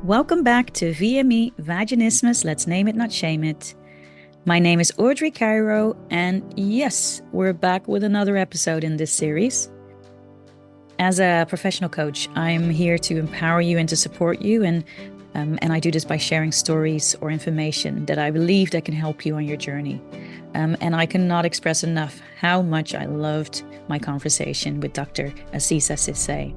Welcome back to VME Vaginismus, Let's Name It, Not Shame It. My name is Audrey Cairo, and yes, we're back with another episode in this series. As a professional coach, I'm here to empower you and to support you, and I do this by sharing stories or information that I believe that can help you on your journey. And I cannot express enough how much I loved my conversation with Dr. Aziza Cissé.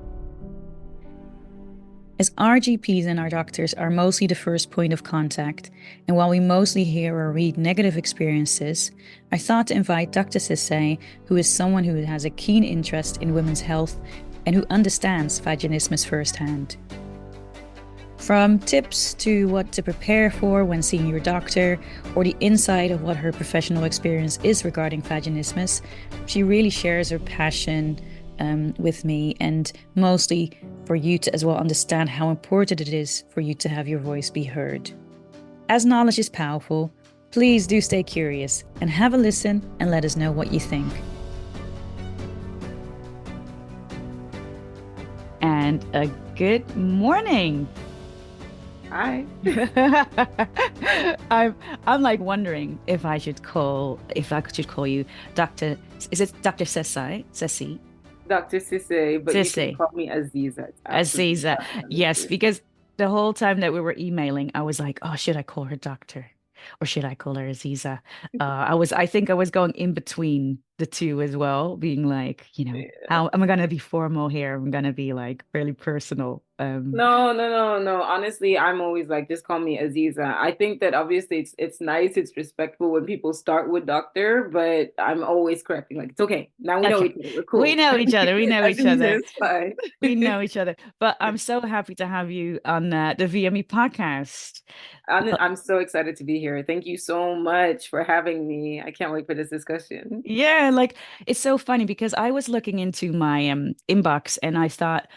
As our GPs and our doctors are mostly the first point of contact, and while we mostly hear or read negative experiences, I thought to invite Dr. Cissé, who is someone who has a keen interest in women's health and who understands vaginismus firsthand. From tips to what to prepare for when seeing your doctor, or the insight of what her professional experience is regarding vaginismus, she really shares her passion with me, and mostly for you to as well understand how important it is for you to have your voice be heard. As knowledge is powerful, please do stay curious and have a listen and let us know what you think. And a good morning. Hi. I'm like wondering if I should call you Dr. Is it Dr. Cissé? Dr. Cissé, but Cissé. you can call me Aziza. Aziza. Yes, because the whole time that we were emailing, I was like, oh, should I call her doctor? Or should I call her Aziza? I think I was going in between the two as well, being like, how am I gonna be formal here? I'm gonna be like really personal. No. Honestly, I'm always like, just call me Aziza. I think that obviously it's nice, it's respectful when people start with doctor, but I'm always correcting, like, it's okay. Now we know Okay. each other. We're cool. We know each other. We know each other. Aziza is fine. We know each other. But I'm so happy to have you on the VME podcast. I'm so excited to be here. Thank you so much for having me. I can't wait for this discussion. Yeah, like it's so funny because I was looking into my inbox and I thought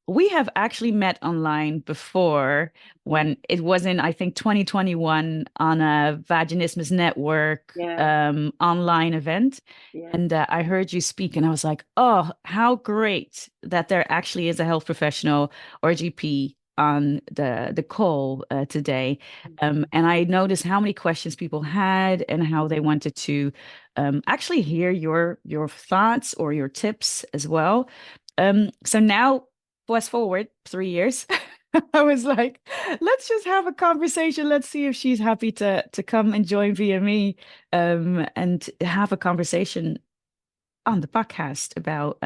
we have actually met online before when it was in, I think, 2021 on a Vaginismus Network Yeah. online event. Yeah. And I heard you speak and I was like, oh, how great that there actually is a health professional or GP on the call today. And I noticed how many questions people had and how they wanted to actually hear your thoughts or your tips as well. So now, fast forward 3 years, I was like, let's just have a conversation. Let's see if she's happy to come and join VME and have a conversation on the podcast about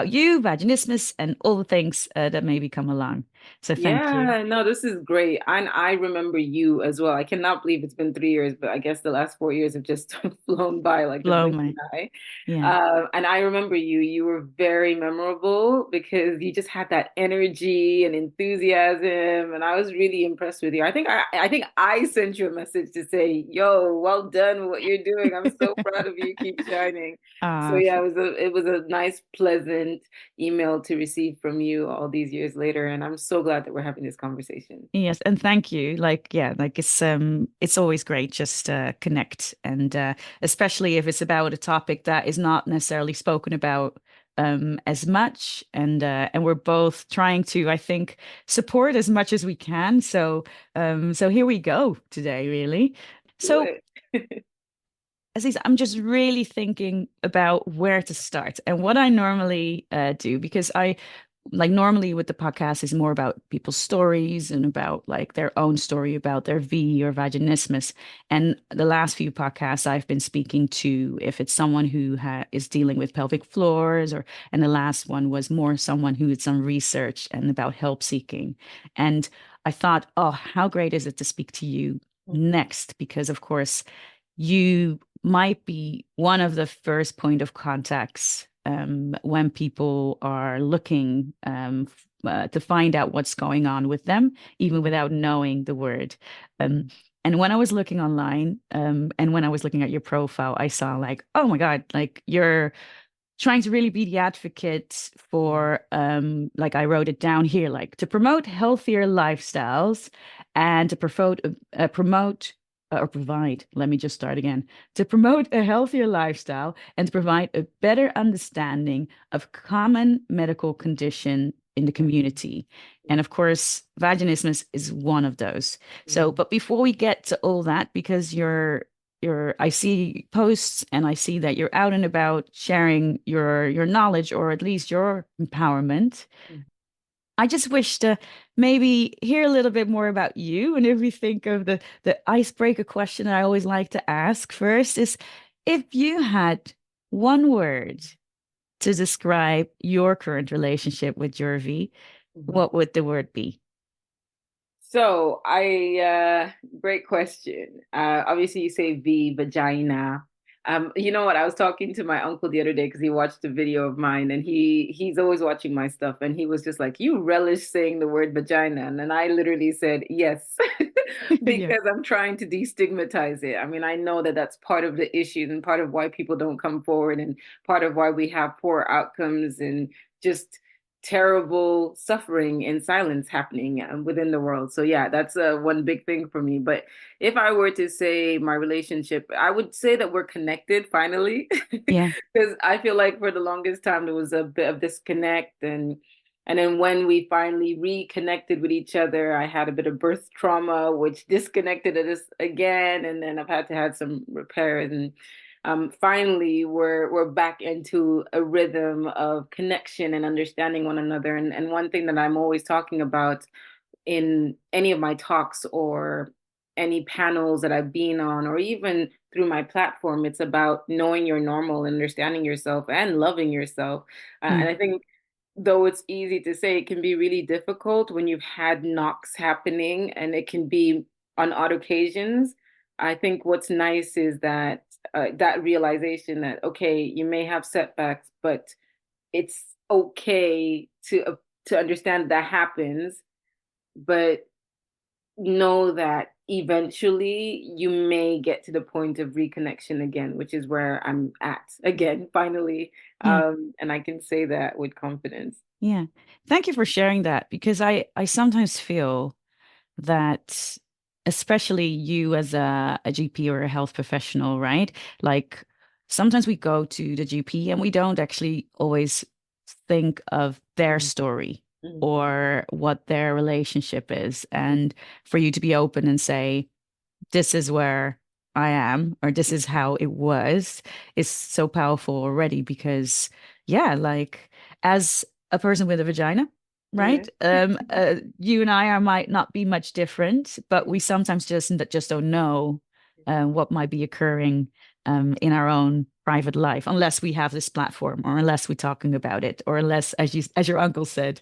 you, vaginismus, and all the things that maybe come along. So thank you. Yeah, no, this is great. And I remember you as well. I cannot believe it's been 3 years, but I guess the last 4 years have just flown by like the Blow blink of my an eye. yeah. And I remember you. You were very memorable because you just had that energy and enthusiasm, and I was really impressed with you. I think I sent you a message to say, "Yo, well done with what you're doing. I'm so proud of you. Keep shining." So Uh, yeah, it was a nice, pleasant email to receive from you all these years later, and I'm so glad that we're having this conversation. Yes, and thank you. Like, yeah, like it's always great just to connect and especially if it's about a topic that is not necessarily spoken about as much and we're both trying to, I think, support as much as we can. So here we go today, really. Do So it. Aziz, I'm just really thinking about where to start and what I normally do because I like normally with the podcast is more about people's stories and about like their own story about their V or vaginismus. And the last few podcasts I've been speaking to, if it's someone who is dealing with pelvic floors, and the last one was more someone who did some research and about help seeking. And I thought, oh, how great is it to speak to you next? Because of course, you might be one of the first point of contacts when people are looking to find out what's going on with them, even without knowing the word. And when I was looking online, and when I was looking at your profile, I saw like, oh my God, like you're trying to really be the advocate for, like I wrote it down here, like to promote healthier lifestyles and to promote or provide, let me just start again, to promote a healthier lifestyle and to provide a better understanding of common medical condition in the community. And of course, vaginismus is one of those. So, Mhm. but before we get to all that, because I see posts and I see that you're out and about sharing your knowledge or at least your empowerment. I just wish to maybe hear a little bit more about you. And if we think of the icebreaker question that I always like to ask first is if you had one word to describe your current relationship with Jervy, Mhm. what would the word be? So great question. Obviously you say V, vagina. You know what? I was talking to my uncle the other day because he watched a video of mine and he's always watching my stuff and he was just like, "You relish saying the word vagina." And then I literally said, "Yes," Yeah. because I'm trying to destigmatize it. I mean, I know that that's part of the issue and part of why people don't come forward and part of why we have poor outcomes and just terrible suffering in silence happening within the world. So yeah, that's one big thing for me. But if I were to say my relationship, I would say that we're connected finally, Yeah. because I feel like for the longest time there was a bit of disconnect and then when we finally reconnected with each other, I had a bit of birth trauma, which disconnected us again, and then I've had to have some repairs and finally we're back into a rhythm of connection and understanding one another. And one thing that I'm always talking about in any of my talks or any panels that I've been on, or even through my platform, it's about knowing your normal, understanding yourself, and loving yourself. Yeah. And I think though it's easy to say, it can be really difficult when you've had knocks happening and it can be on odd occasions. I think what's nice is that that realization that, okay, you may have setbacks, but it's okay to understand that happens, but know that eventually you may get to the point of reconnection again, which is where I'm at again, finally. Yeah. And I can say that with confidence. Yeah. Thank you for sharing that because I sometimes feel that especially you as a GP or a health professional, right? Like sometimes we go to the GP and we don't actually always think of their Mhm. story Mhm. or what their relationship is. And for you to be open and say, this is where I am, or this is how it was, is so powerful already because, yeah, like as a person with a vagina, Yeah. right? You and I are might not be much different, but we sometimes just don't know what might be occurring in our own private life, unless we have this platform, or unless we're talking about it, or unless, as your uncle said,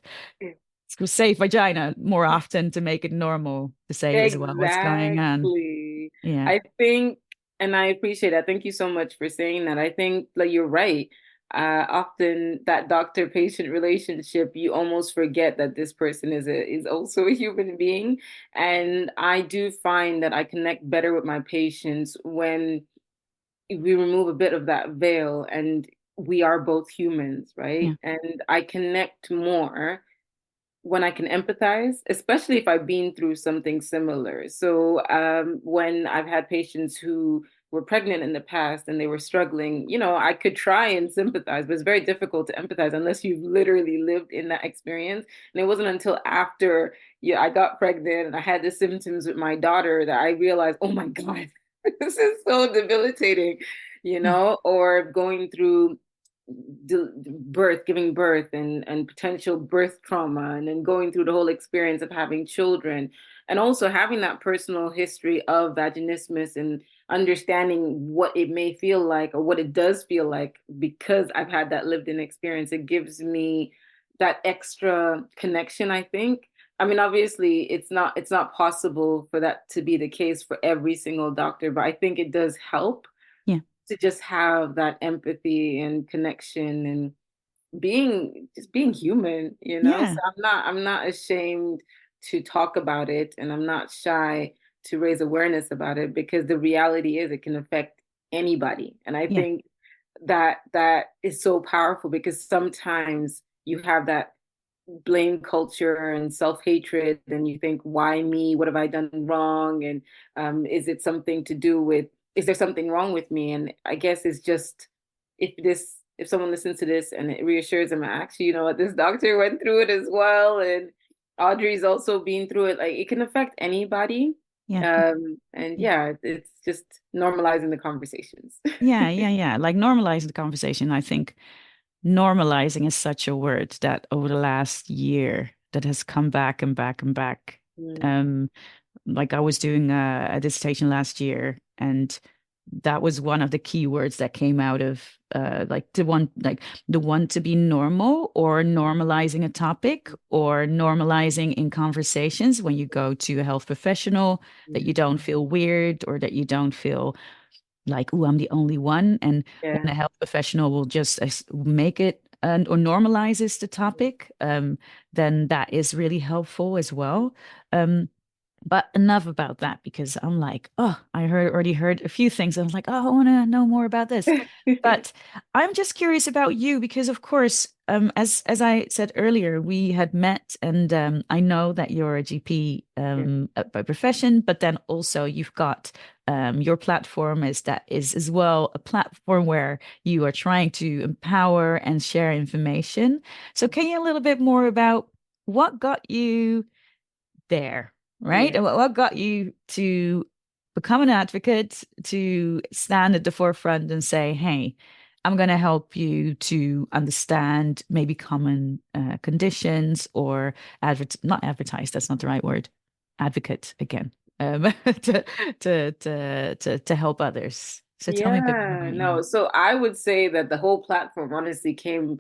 say vagina more often to make it normal to say as well what's going on. Exactly. Yeah. I think, and I appreciate that. Thank you so much for saying that. I think like you're right. Often that doctor-patient relationship, you almost forget that this person is also a human being. And I do find that I connect better with my patients when we remove a bit of that veil and we are both humans, Yeah. right? And I connect more when I can empathize, especially if I've been through something similar. So when I've had patients who were pregnant in the past and they were struggling, you know, I could try and sympathize, but it's very difficult to empathize unless you've literally lived in that experience. And it wasn't until after I got pregnant and I had the symptoms with my daughter that I realized, oh my God, this is so debilitating, you Yeah. know, or going through giving birth and potential birth trauma, and then going through the whole experience of having children, and also having that personal history of vaginismus and understanding what it may feel like or what it does feel like because I've had that lived in experience. It gives me that extra connection, I think. I mean, obviously, it's not possible for that to be the case for every single doctor, but I think it does help Yeah. to just have that empathy and connection and being human, you know? So Yeah. I'm not ashamed to talk about it and I'm not shy to raise awareness about it because the reality is it can affect anybody. And I Yeah. think that is so powerful because sometimes you have that blame culture and self-hatred, and you think, why me? What have I done wrong? And is it something to do with, is there something wrong with me? And I guess it's just, if someone listens to this and it reassures them, actually, you know what, this doctor went through it as well, and Audrey's also been through it. Like, it can affect anybody. Yeah. And Yeah. yeah, it's just normalizing the conversations. Yeah, yeah, yeah. Like normalizing the conversation. I think normalizing is such a word that over the last year that has come back and back and back. Mm, Um, like I was doing a dissertation last year, and that was one of the key words that came out of the one to be normal, or normalizing a topic, or normalizing in conversations when you go to a health professional, that you mm, don't feel weird, or that you don't feel like, oh, I'm the only one. And yeah. when a health professional will just make it or normalizes the topic, then that is really helpful as well. Um, but enough about that, because I'm like, oh, already heard a few things. I was like, oh, I want to know more about this. But I'm just curious about you because, of course, as I said earlier, we had met, and I know that you're a GP Yeah. by profession, but then also you've got your platform is as well a platform where you are trying to empower and share information. So, can you a little bit more about what got you there, right? Yeah. And what got you to become an advocate, to stand at the forefront and say, hey, I'm going to help you to understand maybe common conditions, or not advertise, that's not the right word, advocate again, to, to help others. So tell me a bit more Yeah, about you. no. So I would say that the whole platform honestly came,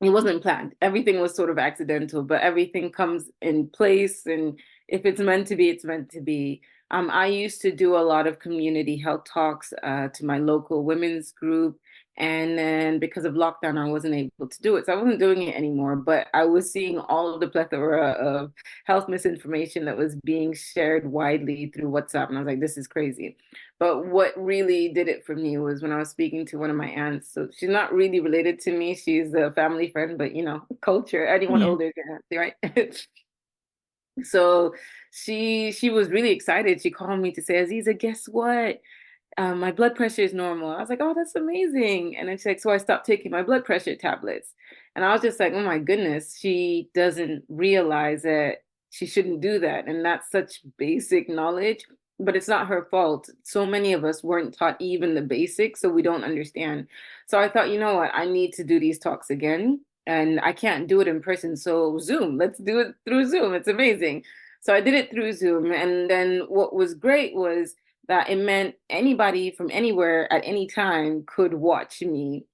it wasn't planned. Everything was sort of accidental, but everything comes in place. And if it's meant to be, it's meant to be. I used to do a lot of community health talks to my local women's group. And then because of lockdown, I wasn't able to do it. So I wasn't doing it anymore. But I was seeing all of the plethora of health misinformation that was being shared widely through WhatsApp. And I was like, this is crazy. But what really did it for me was when I was speaking to one of my aunts. So she's not really related to me. She's a family friend, but you know, culture, anyone Yeah. older is your auntie, right? So she was really excited. She called me to say, Aziza, guess what? My blood pressure is normal. I was like, oh, that's amazing. And then she's like, so I stopped taking my blood pressure tablets. And I was just like, oh my goodness, she doesn't realize that she shouldn't do that. And that's such basic knowledge, but it's not her fault. So many of us weren't taught even the basics, so we don't understand. So I thought, you know what, I need to do these talks again. And I can't do it in person. So Zoom, let's do it through Zoom. It's amazing. So I did it through Zoom. And then what was great was that it meant anybody from anywhere at any time could watch me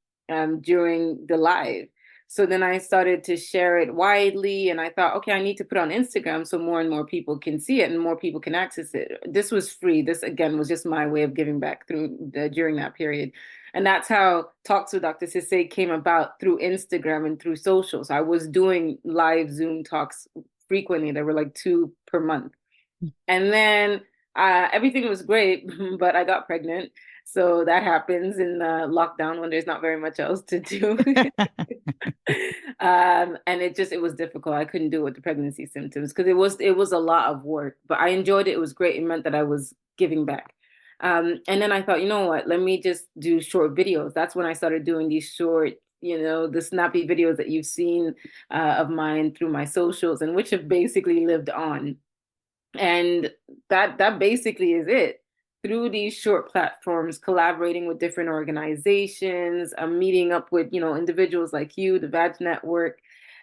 during the live. So then I started to share it widely, and I thought, okay, I need to put on Instagram so more and more people can see it and more people can access it. This was free. This again was just my way of giving back during that period. And that's how Talks with Dr. Sise came about, through Instagram and through socials. I was doing live Zoom talks frequently. There were like two per month. And then everything was great, but I got pregnant. So that happens in lockdown when there's not very much else to do. And it was difficult. I couldn't do it with the pregnancy symptoms because it was a lot of work, but I enjoyed it. It was great. It meant that I was giving back. And then I thought, you know what? Let me just do short videos. That's when I started doing these short, the snappy videos that you've seen of mine through my socials, and which have basically lived on. And that basically is it. Through these short platforms, collaborating with different organizations, meeting up with, individuals like you, the Vag Network,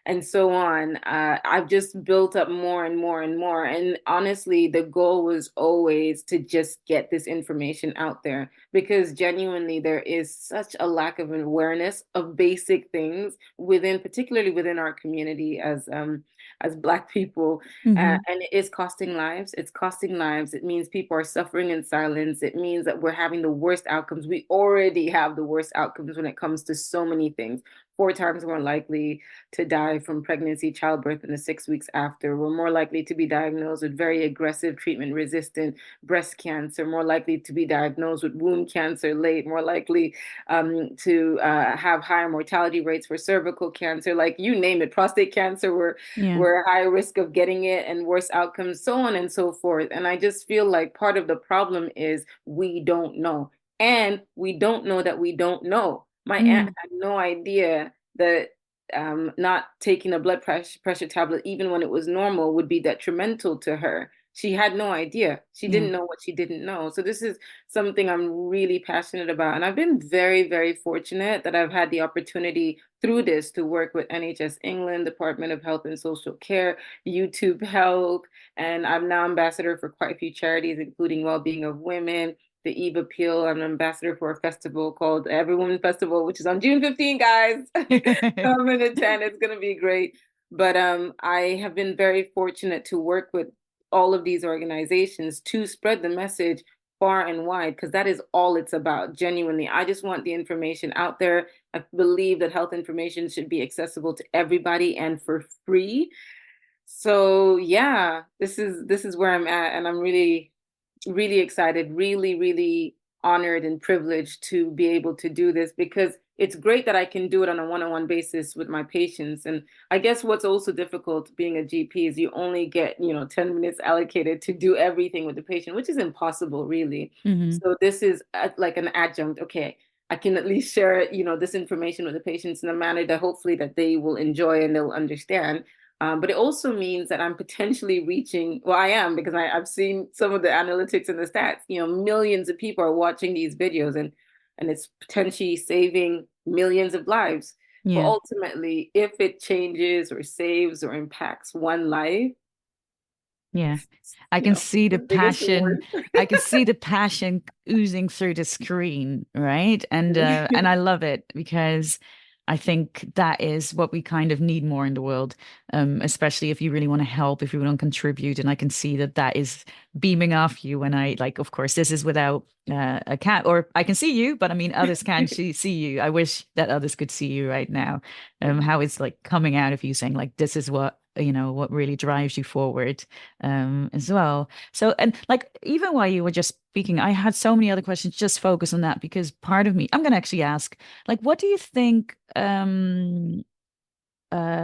and so on. I've just built up more and more and more. And honestly, the goal was always to just get this information out there, because genuinely there is such a lack of awareness of basic things particularly within our community as Black people. Hmm. And it is costing lives. It's costing lives. It means people are suffering in silence. It means that we're having the worst outcomes. We already have the worst outcomes when it comes to so many things, 4 times more likely to die from pregnancy, childbirth, and the 6 weeks after. We're more likely to be diagnosed with very aggressive treatment resistant breast cancer, more likely to be diagnosed with womb cancer late, more likely to have higher mortality rates for cervical cancer, like you name it, prostate cancer, Yeah. we're high risk of getting it and worse outcomes, so on and so forth. And I just feel like part of the problem is we don't know. And we don't know that we don't know. My aunt Mm, had no idea that not taking a blood pressure tablet, even when it was normal, would be detrimental to her. She had no idea. She yeah. didn't know what she didn't know. So this is something I'm really passionate about. And I've been very, very fortunate that I've had the opportunity through this to work with NHS England, Department of Health and Social Care, YouTube Health, and I'm now ambassador for quite a few charities, including Wellbeing of Women, the Eve Appeal. I'm an ambassador for a festival called Every Woman Festival, which is on June 15, guys. Come and attend. It's going to be great. But I have been very fortunate to work with all of these organizations to spread the message far and wide, because that is all it's about. Genuinely, I just want the information out there. I believe that health information should be accessible to everybody and for free. So yeah, this is where I'm at, and I'm really, really excited, really, really honored and privileged to be able to do this, because it's great that I can do it on a one-on-one basis with my patients. And I guess what's also difficult being a GP is you only get, 10 minutes allocated to do everything with the patient, which is impossible, really. Hmm. So this is like an adjunct. Okay, I can at least share, this information with the patients in a manner that hopefully that they will enjoy and they'll understand. But it also means that I'm potentially reaching, well, I am, because I've seen some of the analytics and the stats, millions of people are watching these videos, and it's potentially saving millions of lives. But Yeah. ultimately, if it changes or saves or impacts one life, Yeah. I you can know, see the the biggest passion. reward. I can see the passion oozing through the screen, right? And I love it because I think that is what we kind of need more in the world, especially if you really want to help, if you want to contribute. And I can see that that is beaming off you when I like, of course, this is without a cat, or I can see you, but I mean, others can see you. I wish that others could see you right now. How it's like coming out of you saying like, this is what, what really drives you forward as well. So, and like, even while you were just speaking, I had so many other questions, just focus on that because part of me, I'm going to actually ask, like, what do you think,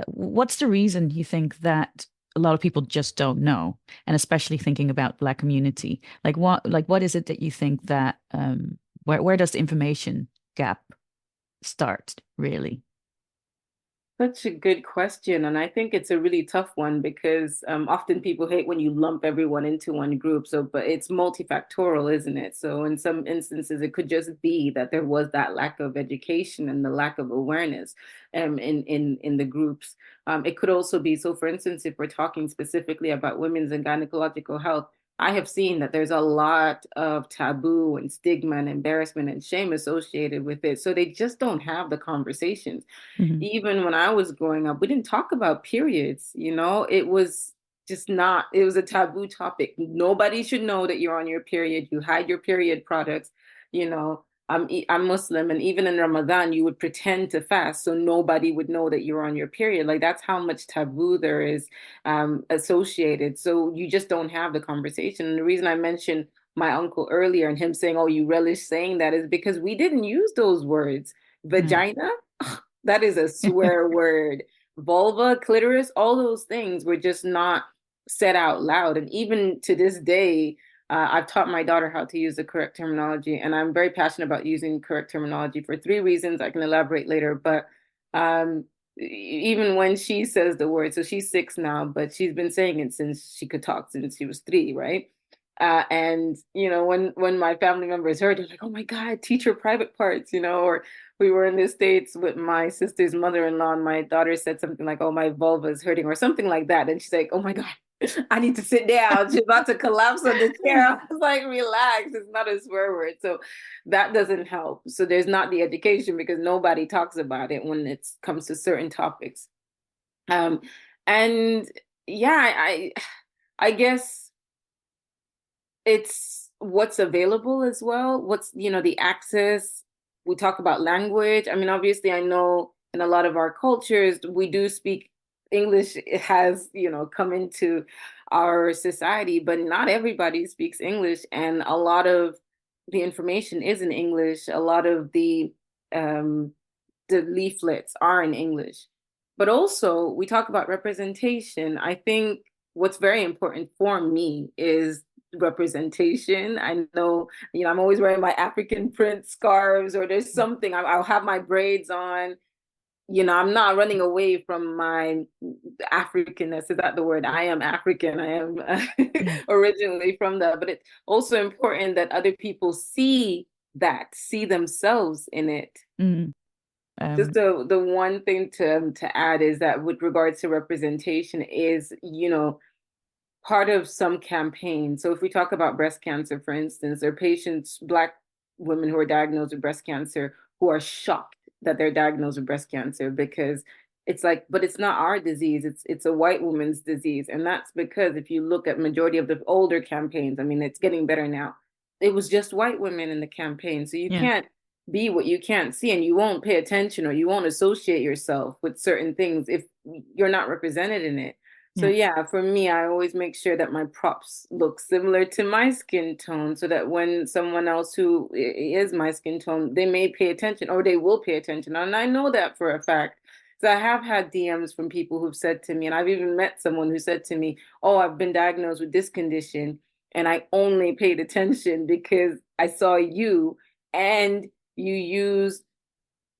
what's the reason you think that a lot of people just don't know? And especially thinking about Black community, like what is it that you think that, where does the information gap start, really? Such a good question. And I think it's a really tough one because often people hate when you lump everyone into one group. So, but it's multifactorial, isn't it? So, in some instances, it could just be that there was that lack of education and the lack of awareness in the groups. It could also be, so for instance, if we're talking specifically about women's and gynecological health, I have seen that there's a lot of taboo and stigma and embarrassment and shame associated with it. So they just don't have the conversations. Hmm. Even when I was growing up, we didn't talk about periods, it was just not, it was a taboo topic. Nobody should know that you're on your period. You hide your period products, you know. I'm Muslim, and even in Ramadan, you would pretend to fast so nobody would know that you're on your period. Like that's how much taboo there is associated. So you just don't have the conversation. And the reason I mentioned my uncle earlier and him saying, "Oh, you relish saying that," is because we didn't use those words. Right. Vagina, that is a swear word. Vulva, clitoris, all those things were just not said out loud. And even to this day, I've taught my daughter how to use the correct terminology, and I'm very passionate about using correct terminology for 3 reasons. I can elaborate later, but even when she says the word, so she's 6 now, but she's been saying it since she could talk, since she was 3, right? And when my family members heard, they're like, "Oh my God, teach her private parts," or we were in the States with my sister's mother-in-law, and my daughter said something like, "Oh, my vulva is hurting," or something like that. And she's like, "Oh my God, I need to sit down." She's about to collapse on the chair. I was like, "Relax, it's not a swear word." So that doesn't help. So there's not the education because nobody talks about it when it comes to certain topics. Um, and yeah, I guess it's what's available as well. What's, the access. We talk about language. I mean, obviously, I know in a lot of our cultures, we do speak English. It has, come into our society, but not everybody speaks English. And a lot of the information is in English. A lot of um, the leaflets are in English. But also, we talk about representation. I think what's very important for me is representation. I know, I'm always wearing my African print scarves, or there's something, I'll have my braids on. I'm not running away from my Africanness. Is that the word? I am African. I am Yeah. originally from that. But it's also important that other people see themselves in it. Mm. Just Um, the one thing to add is that with regards to representation is, part of some campaigns. So if we talk about breast cancer, for instance, there are patients, Black women who are diagnosed with breast cancer, who are shocked that they're diagnosed with breast cancer because it's like, but it's not our disease. It's a white woman's disease. And that's because if you look at majority of the older campaigns, I mean, it's getting better now. It was just white women in the campaign. So you yeah. can't be what you can't see, and you won't pay attention or you won't associate yourself with certain things if you're not represented in it. So Yeah. yeah, for me, I always make sure that my props look similar to my skin tone so that when someone else who is my skin tone, they may pay attention or they will pay attention. And I know that for a fact. So I have had DMs from people who've said to me, and I've even met someone who said to me, "Oh, I've been diagnosed with this condition, and I only paid attention because I saw you and you use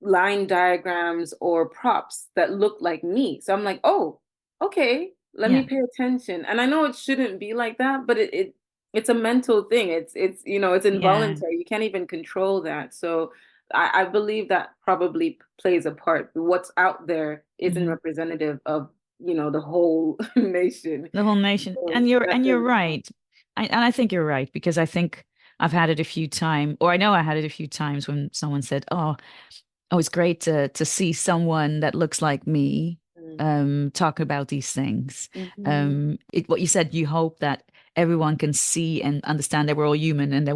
line diagrams or props that look like me." So I'm like, oh, okay, let me Yeah. pay attention. And I know it shouldn't be like that, but it's a mental thing. It's Yeah. involuntary. You can't even control that. So I believe that probably plays a part. What's out there isn't Hmm. representative of, the whole nation. The whole nation. So And you're that and you're plays a right. And I think you're right because I think I've had it a few times, or I know I had it a few times when someone said, "Oh, it's great to see someone that looks like me part. talk about these things." Mhm. What you said, you hope that everyone can see and understand that we're all human and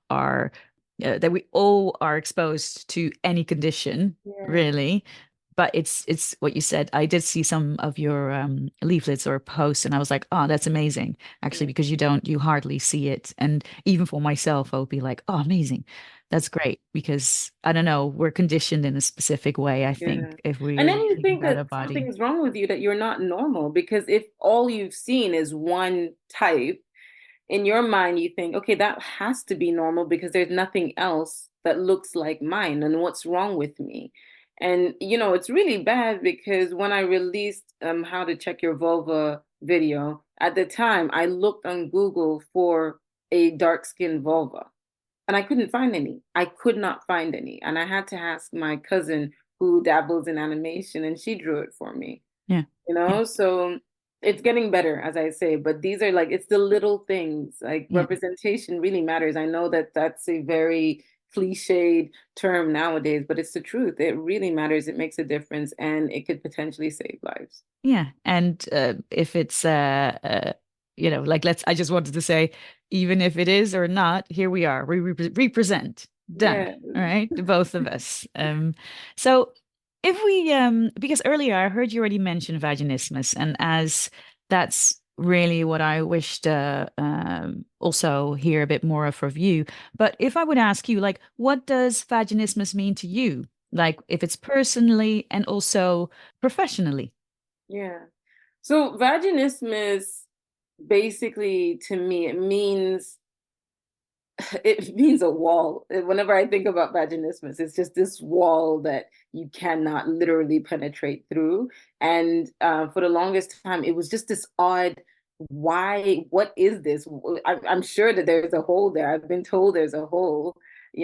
are that we all are exposed to any condition, Yeah. really. But it's what you said. I did see some of your leaflets or posts, and I was like, "Oh, that's amazing!" Actually, Yeah. because you hardly see it, and even for myself, I'll be like, "Oh, amazing." That's great because I don't know, we're conditioned in a specific way, I Yeah. think, if And then we you think think about our that body. something's wrong with you, that you're not normal, because if all you've seen is one type, in your mind, you think, okay, that has to be normal because there's nothing else that looks like mine. And what's wrong with me? And, it's really bad because when I released How to Check Your Vulva video, at the time, I looked on Google for a dark skin vulva and I couldn't find any. I could not find any. And I had to ask my cousin who dabbles in animation, and she drew it for me, Yeah. Yeah. So it's getting better, as I say, but these are like, it's the little things, like Yeah. representation really matters. I know that that's a very cliched term nowadays, but it's the truth. It really matters. It makes a difference, and it could potentially save lives. Yeah. And if it's like I just wanted to say, even if it is or not, here we are. We represent. Done. Yeah. All right. Both of us. So if we because earlier I heard you already mention vaginismus, and as that's really what I wished also hear a bit more of from you. But if I would ask you, like, what does vaginismus mean to you? Like if it's personally and also professionally. Yeah. So vaginismus, basically, to me, it means a wall. Whenever I think about vaginismus, it's just this wall that you cannot literally penetrate through. And for the longest time, it was just this odd, why, what is this? I'm sure that there's a hole there. I've been told there's a hole.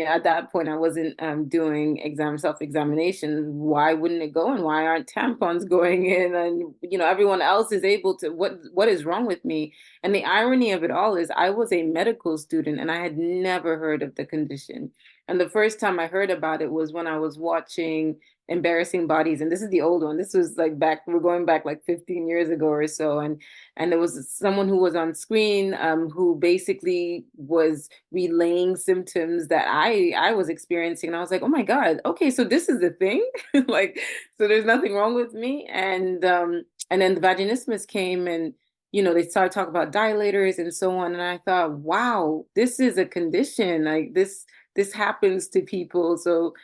At that point, I wasn't doing self-examination. Why wouldn't it go? And why aren't tampons going in? And, everyone else is able to, what is wrong with me? And the irony of it all is I was a medical student and I had never heard of the condition. And the first time I heard about it was when I was watching embarrassing bodies, and this is the old one. This was like back, we're going back like 15 years ago or so, and there was someone who was on screen who basically was relaying symptoms that I was experiencing, and I was like, oh my God, okay, so this is the thing, like, so there's nothing wrong with me, and then the vaginismus came, and they started talking about dilators and so on, and I thought, wow, this is a condition, like this happens to people, so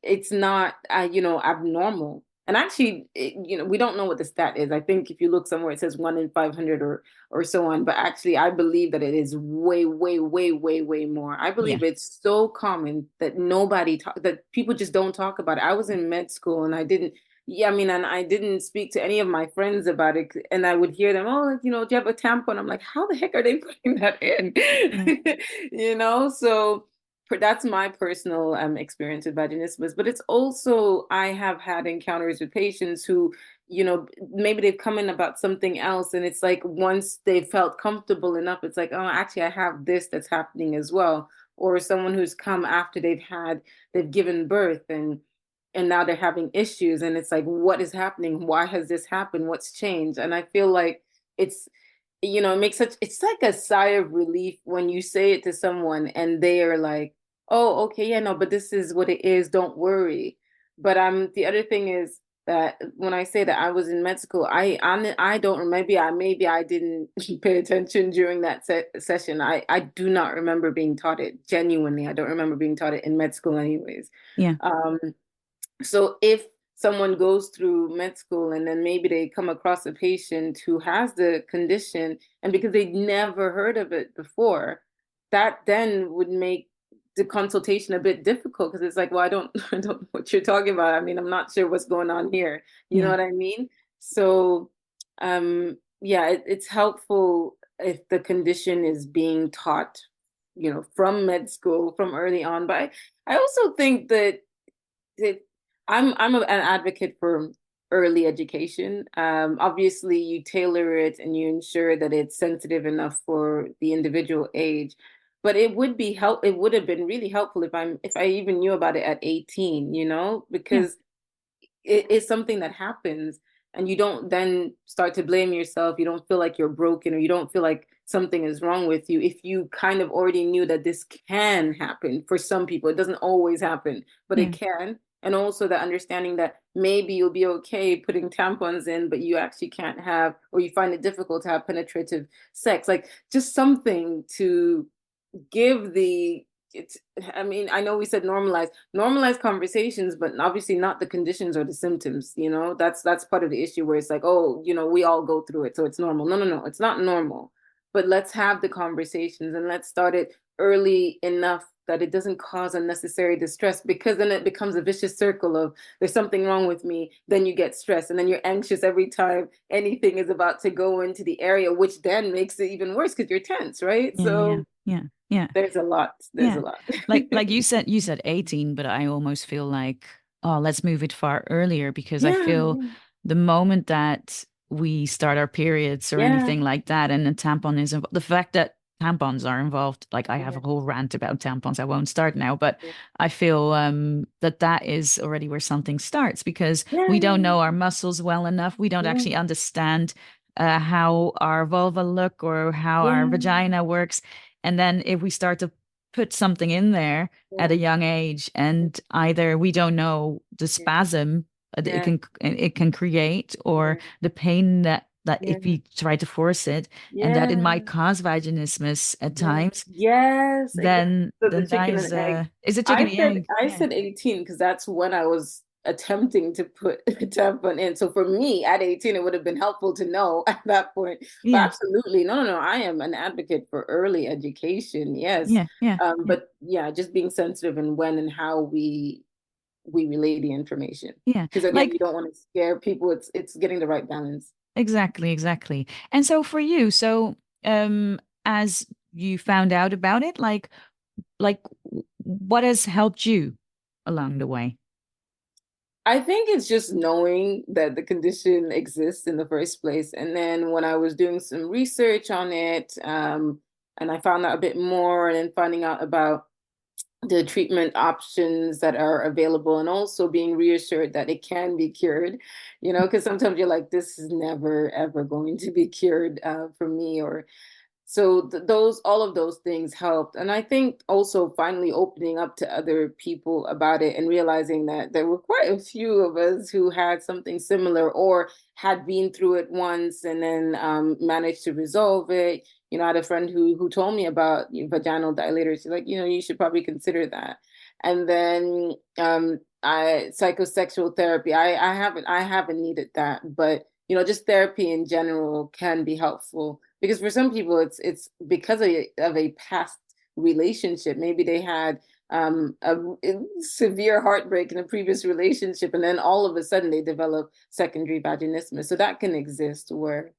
it's not abnormal. And actually, we don't know what the stat is. I think if you look somewhere, it says 1 in 500 or so on. But actually, I believe that it is way, way, way, way, way more. I Yeah. believe it's so common that that people just don't talk about it. I was in med school and I didn't. Yeah, I mean, and I didn't speak to any of my friends about it. And I would hear them, oh, do you have a tampon? I'm like, how the heck are they putting that in? Yeah. So that's my personal experience with vaginismus, but it's also, I have had encounters with patients who, maybe they've come in about something else, and it's like once they felt comfortable enough, it's like, oh, actually, I have this that's happening as well. Or someone who's come after they've given birth, and now they're having issues, and it's like, what is happening? Why has this happened? What's changed? And I feel like it's it makes it's like a sigh of relief when you say it to someone and they are like, oh, okay, yeah, no, but this is what it is, don't worry. But the other thing is that when I say that I was in med school, I don't remember, maybe I didn't pay attention during that session. I do not remember being taught it. Genuinely, I don't remember being taught it in med school anyways. Yeah. um so if someone goes through med school and then maybe they come across a patient who has the condition, and because they'd never heard of it before, that then would make the consultation a bit difficult, because it's like, well, I don't know what you're talking about. I mean, I'm not sure what's going on here. You know Yeah. what I mean? So, yeah, it's helpful if the condition is being taught, from med school, from early on. But I also think that it, an advocate for early education. Obviously, you tailor it and you ensure that it's sensitive enough for the individual age. But it would be help. It would have been really helpful if I even knew about it at 18. Yeah. Because it's something that happens, and you don't then start to blame yourself. You don't feel like you're broken, or you don't feel like something is wrong with you if you kind of already knew that this can happen for some people. It doesn't always happen, but it Yeah. can. And also the understanding that maybe you'll be okay putting tampons in, but you actually can't have, or you find it difficult to have penetrative sex. Like, just something to give the it's I mean, I know we said normalize conversations, but obviously not the conditions or the symptoms. That's part of the issue, where it's like, oh, we all go through it, so it's normal. No, no, no, it's not normal. But let's have the conversations, and let's start it early enough that it doesn't cause unnecessary distress, because then it becomes a vicious circle of, there's something wrong with me, then you get stressed, and then you're anxious every time anything is about to go into the area, which then makes it even worse because you're tense, right? Yeah. Yeah. So Yeah. Yeah. there's a lot. There's Yeah. a lot. Like you said 18, but I almost feel like, oh, let's move it far earlier, because I Yeah, feel the moment that we start our periods or yeah, anything like that, and a tampon is involved, the fact that tampons are involved, like I have yeah, a whole rant about tampons. I won't start now, but yeah, I feel that is already where something starts, because yeah, we don't know our muscles well enough. We don't yeah, actually understand how our vulva look or how our yeah, vagina works. And then if we start to put something in there at yeah, a young age, and either we don't know the yeah, spasm yeah, it can create, or yeah, the pain that yeah, if you try to force it, and that it yeah, might cause vaginismus at yeah. times, Yes, exactly. then So the then that chicken and egg. is a chicken I and said egg. I Yeah. said 18 because that's when I was attempting to put a tampon in. So for me at 18, it would have been helpful to know at that point. But Yeah. absolutely, no, no, no. I am an advocate for early education. Yes. Yeah. Yeah. Yeah. But yeah, just being sensitive and when and how we relay the information. Yeah. Because again, you Like, don't want to scare people. It's getting the right balance. exactly, exactly. And so for you, as you found out about it, like what has helped you along the way? I think it's just knowing that the condition exists in the first place. And then when I was doing some research on it, and I found out a bit more, and then finding out about the treatment options that are available, and also being reassured that it can be cured, because sometimes you're like, this is never ever going to be cured for me, or so those all of those things helped. And I think also finally opening up to other people about it and realizing that there were quite a few of us who had something similar or had been through it once and then managed to resolve it. I had a friend who told me about vaginal dilators. She's like, you should probably consider that. And then I psychosexual therapy. I haven't needed that, but just therapy in general can be helpful, because for some people it's because of a past relationship. Maybe they had a severe heartbreak in a previous relationship, and then all of a sudden they develop secondary vaginismus. So that can exist where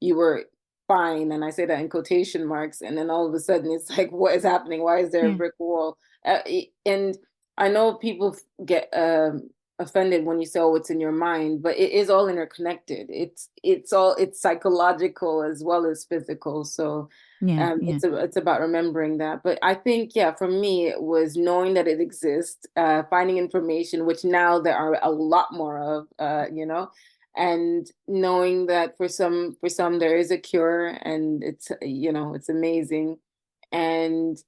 you were fine, and I say that in quotation marks, and then all of a sudden it's like, what is happening? Why is there a Yeah. brick wall? And I know people get offended when you say, oh, it's in your mind, but it is all interconnected. It's psychological as well as physical. So Yeah. Yeah. it's about remembering that. But I think, yeah, for me it was knowing that it exists, finding information, which now there are a lot more of, and knowing that for some there is a cure, and it's amazing, and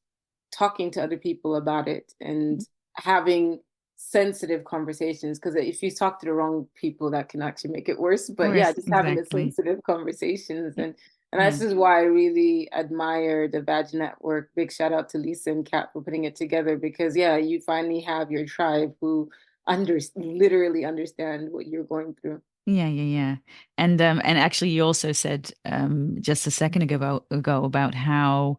talking to other people about it, and having sensitive conversations, because if you talk to the wrong people that can actually make it worse. Of But yeah, course, just having the exactly. sensitive conversations, and Yeah. this is why I really admire the Vag Network. Big shout out to Lisa and Kat for putting it together, because yeah, you finally have your tribe who literally understand what you're going through. Yeah, yeah, yeah. And actually you also said just a second ago about how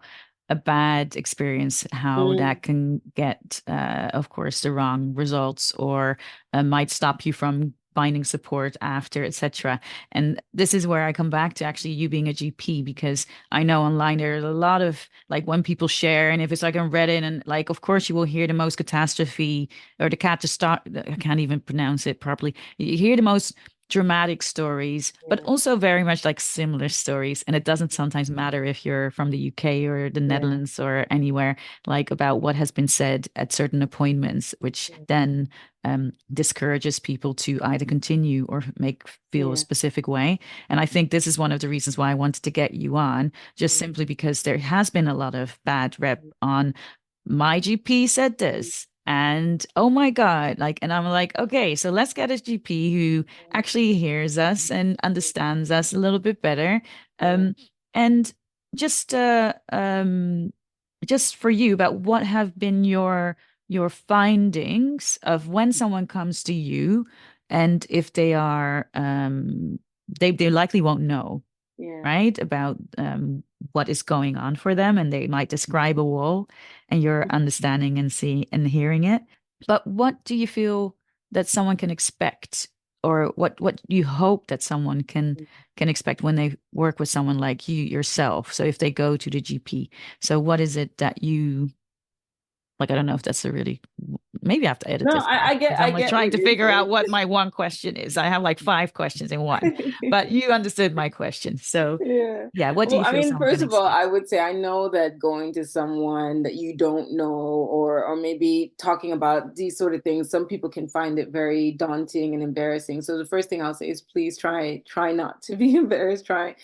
a bad experience, how Mm, that can get of course the wrong results, or might stop you from finding support after, etc. And this is where I come back to actually you being a GP, because I know online there's a lot of like when people share, and if it's like on Reddit, and like of course you will hear the most catastrophe or the catastrophe, I can't even pronounce it properly. You hear the most dramatic stories, but yeah, also very much like similar stories. And it doesn't sometimes matter if you're from the UK or the yeah, Netherlands or anywhere, like about what has been said at certain appointments, which then discourages people to either continue or make feel a yeah, specific way. And I think this is one of the reasons why I wanted to get you on, just yeah, simply because there has been a lot of bad rep on my GP said this. And oh my God, like, and I'm like, okay, so let's get a GP who actually hears us and understands us a little bit better. yeah. And just just for you, about what have been your findings of when someone comes to you, and if they are they likely won't know, Yeah. right, about what is going on for them, and they might describe a wall, and you're understanding and seeing and hearing it. But what do you feel that someone can expect, or what you hope that someone can expect when they work with someone like you yourself? So if they go to the GP, so what is it that you like? I don't know if that's a really, maybe I have to edit No, this I, now I get because I I'm like get what trying to you're figure out saying. what my one question is. I have like five questions in one, but you understood my question. So Yeah. yeah, what do Well, you I feel mean, someone can first of all, expect? I would say I know that going to someone that you don't know, or maybe talking about these sort of things, some people can find it very daunting and embarrassing. So the first thing I'll say is please try not to be embarrassed. Try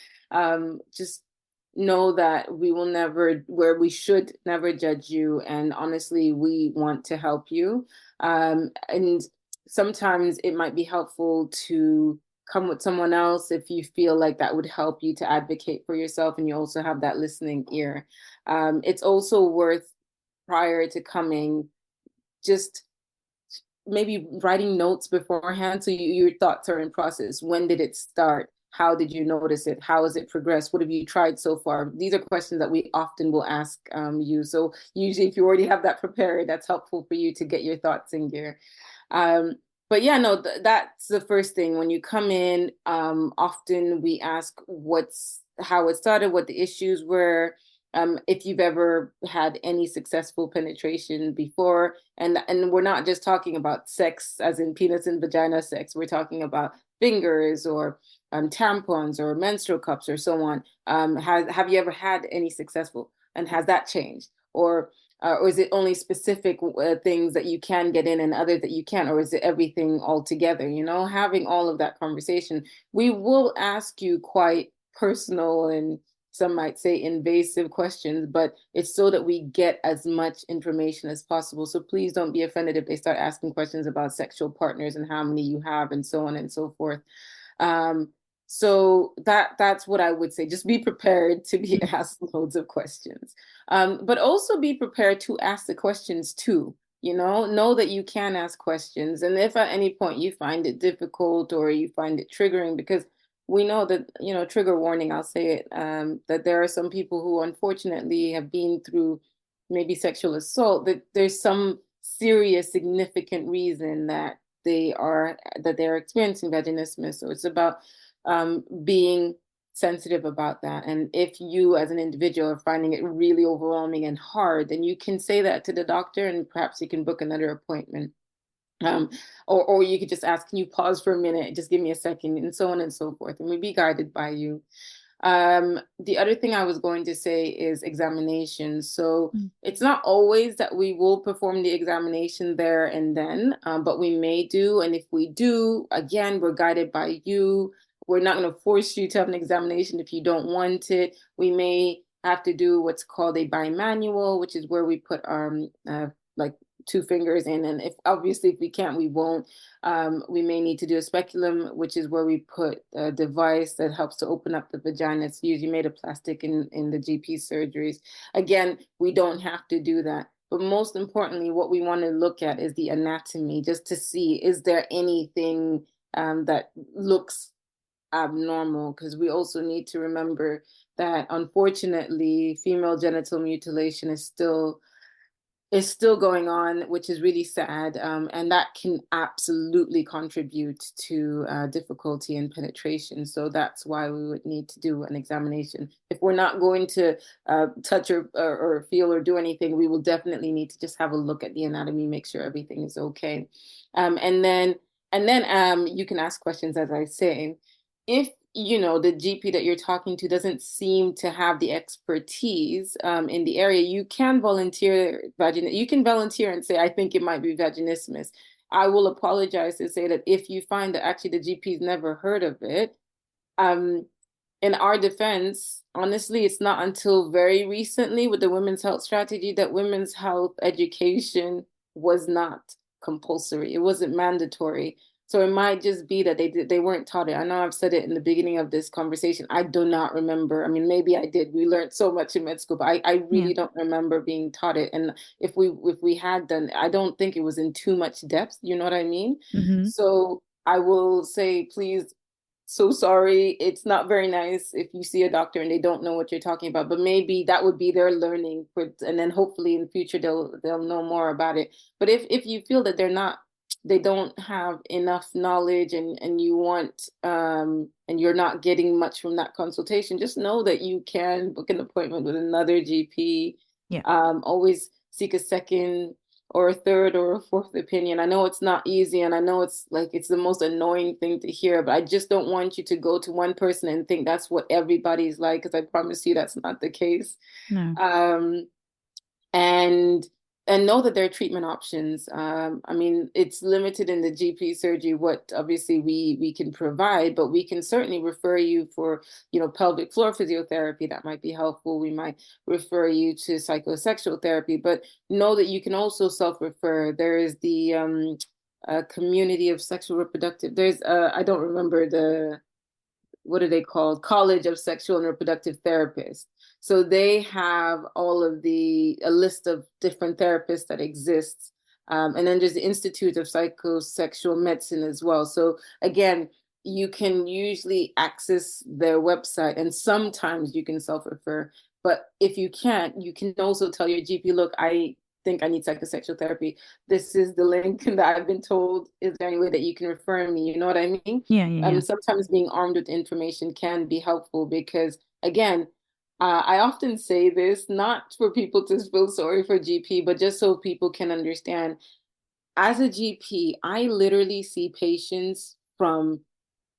just know that we should never judge you, and honestly, we want to help you. And sometimes it might be helpful to come with someone else if you feel like that would help you to advocate for yourself, and you also have that listening ear. It's also worth, prior to coming, just maybe writing notes beforehand, so your thoughts are in process. When did it start? How did you notice it? How has it progressed? What have you tried so far? These are questions that we often will ask you. So usually if you already have that prepared, that's helpful for you to get your thoughts in gear. Um, but yeah, no, that's the first thing. When you come in, often we ask how it started, what the issues were, if you've ever had any successful penetration before. And we're not just talking about sex as in penis and vagina sex. We're talking about fingers, or tampons, or menstrual cups, or so on. Have you ever had any successful, and has that changed? Or Or is it only specific things that you can get in and other that you can't, or is it everything all together? You know, having all of that conversation, we will ask you quite personal and some might say invasive questions, but it's so that we get as much information as possible. So please don't be offended if they start asking questions about sexual partners and how many you have and so on and so forth. Um, so that's what I would say. Just be prepared to be asked loads of questions, but also be prepared to ask the questions too. You know that you can ask questions, and if at any point you find it difficult or you find it triggering, because we know that, trigger warning, I'll say it, that there are some people who unfortunately have been through maybe sexual assault, that there's some serious, significant reason that they're experiencing vaginismus. So it's about being sensitive about that. And if you as an individual are finding it really overwhelming and hard, then you can say that to the doctor and perhaps you can book another appointment. Um, or you could just ask, can you pause for a minute? Just give me a second, and so on and so forth. And we'd be guided by you. The other thing I was going to say is examinations. So it's not always that we will perform the examination there and then, but we may do. And if we do, again, we're guided by you. We're not going to force you to have an examination if you don't want it. We may have to do what's called a bimanual, which is where we put our like 2 fingers in, and if we can't, we won't. We may need to do a speculum, which is where we put a device that helps to open up the vagina. It's usually made of plastic in the GP surgeries. Again, we don't have to do that. But most importantly, what we want to look at is the anatomy, just to see, is there anything that looks abnormal? Because we also need to remember that unfortunately, female genital mutilation is still going on, which is really sad. And that can absolutely contribute to difficulty in penetration. So that's why we would need to do an examination. If we're not going to touch or feel or do anything, we will definitely need to just have a look at the anatomy, make sure everything is okay. And then you can ask questions, as I say. If the GP that you're talking to doesn't seem to have the expertise in the area, you can volunteer and say, I think it might be vaginismus. I will apologize to say that if you find that actually the GP's never heard of it, in our defense, honestly, it's not until very recently with the women's health strategy that women's health education was not compulsory. It wasn't mandatory. So it might just be that they weren't taught it. I know I've said it in the beginning of this conversation. I do not remember. I mean, maybe I did. We learned so much in med school, but I really don't remember being taught it. And if we had done, I don't think it was in too much depth. You know what I mean? Mm-hmm. So I will say, please, so sorry. It's not very nice if you see a doctor and they don't know what you're talking about, but maybe that would be their learning and then hopefully in the future they'll know more about it. But if you feel that they don't have enough knowledge and you want and you're not getting much from that consultation, just know that you can book an appointment with another GP. Always seek a second or a third or a fourth opinion. I know it's not easy, and I know it's the most annoying thing to hear, but I just don't want you to go to one person and think that's what everybody's like, because I promise you that's not the case. No. And know that there are treatment options. I mean, it's limited in the GP surgery what obviously we can provide, but we can certainly refer you for, pelvic floor physiotherapy. That might be helpful. We might refer you to psychosexual therapy, but know that you can also self-refer. There is the community of sexual reproductive. There's I don't remember what are they called? College of Sexual and Reproductive Therapists. So they have a list of different therapists that exists. And then there's the Institute of Psychosexual Medicine as well. So again, you can usually access their website and sometimes you can self-refer. But if you can't, you can also tell your GP, look, I think I need psychosexual therapy. This is the link that I've been told. Is there any way that you can refer me? You know what I mean? Yeah. Sometimes being armed with information can be helpful because, again, I often say this not for people to feel sorry for GP, but just so people can understand. As a GP, I literally see patients from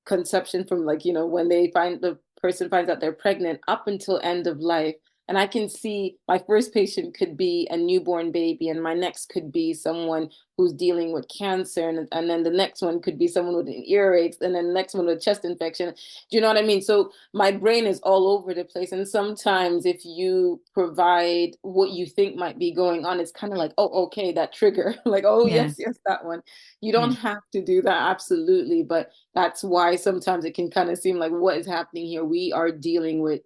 conception, from when the person finds out they're pregnant up until end of life. And I can see my first patient could be a newborn baby, and my next could be someone who's dealing with cancer, and then the next one could be someone with an earache, and then the next one with chest infection. Do you know what I mean? So my brain is all over the place. And sometimes if you provide what you think might be going on, it's kind of like, oh, okay, that trigger. Like, oh, Yeah. yes, yes, that one. You Yeah. don't have to do that, absolutely. But that's why sometimes it can kind of seem like, what is happening here? We are dealing with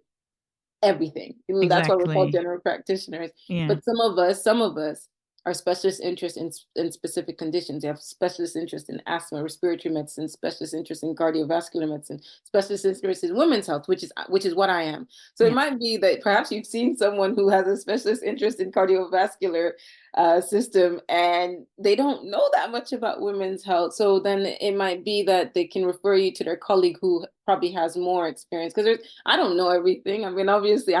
everything. That's why we're called Exactly. general practitioners. Yeah. But some of us are specialist interest in specific conditions. You have specialist interest in asthma, respiratory medicine, specialist interest in cardiovascular medicine, specialist interest in women's health, which is what I am. So it Yeah. might be that perhaps you've seen someone who has a specialist interest in cardiovascular system, and they don't know that much about women's health. So then it might be that they can refer you to their colleague who probably has more experience, because I don't know everything. I mean, obviously,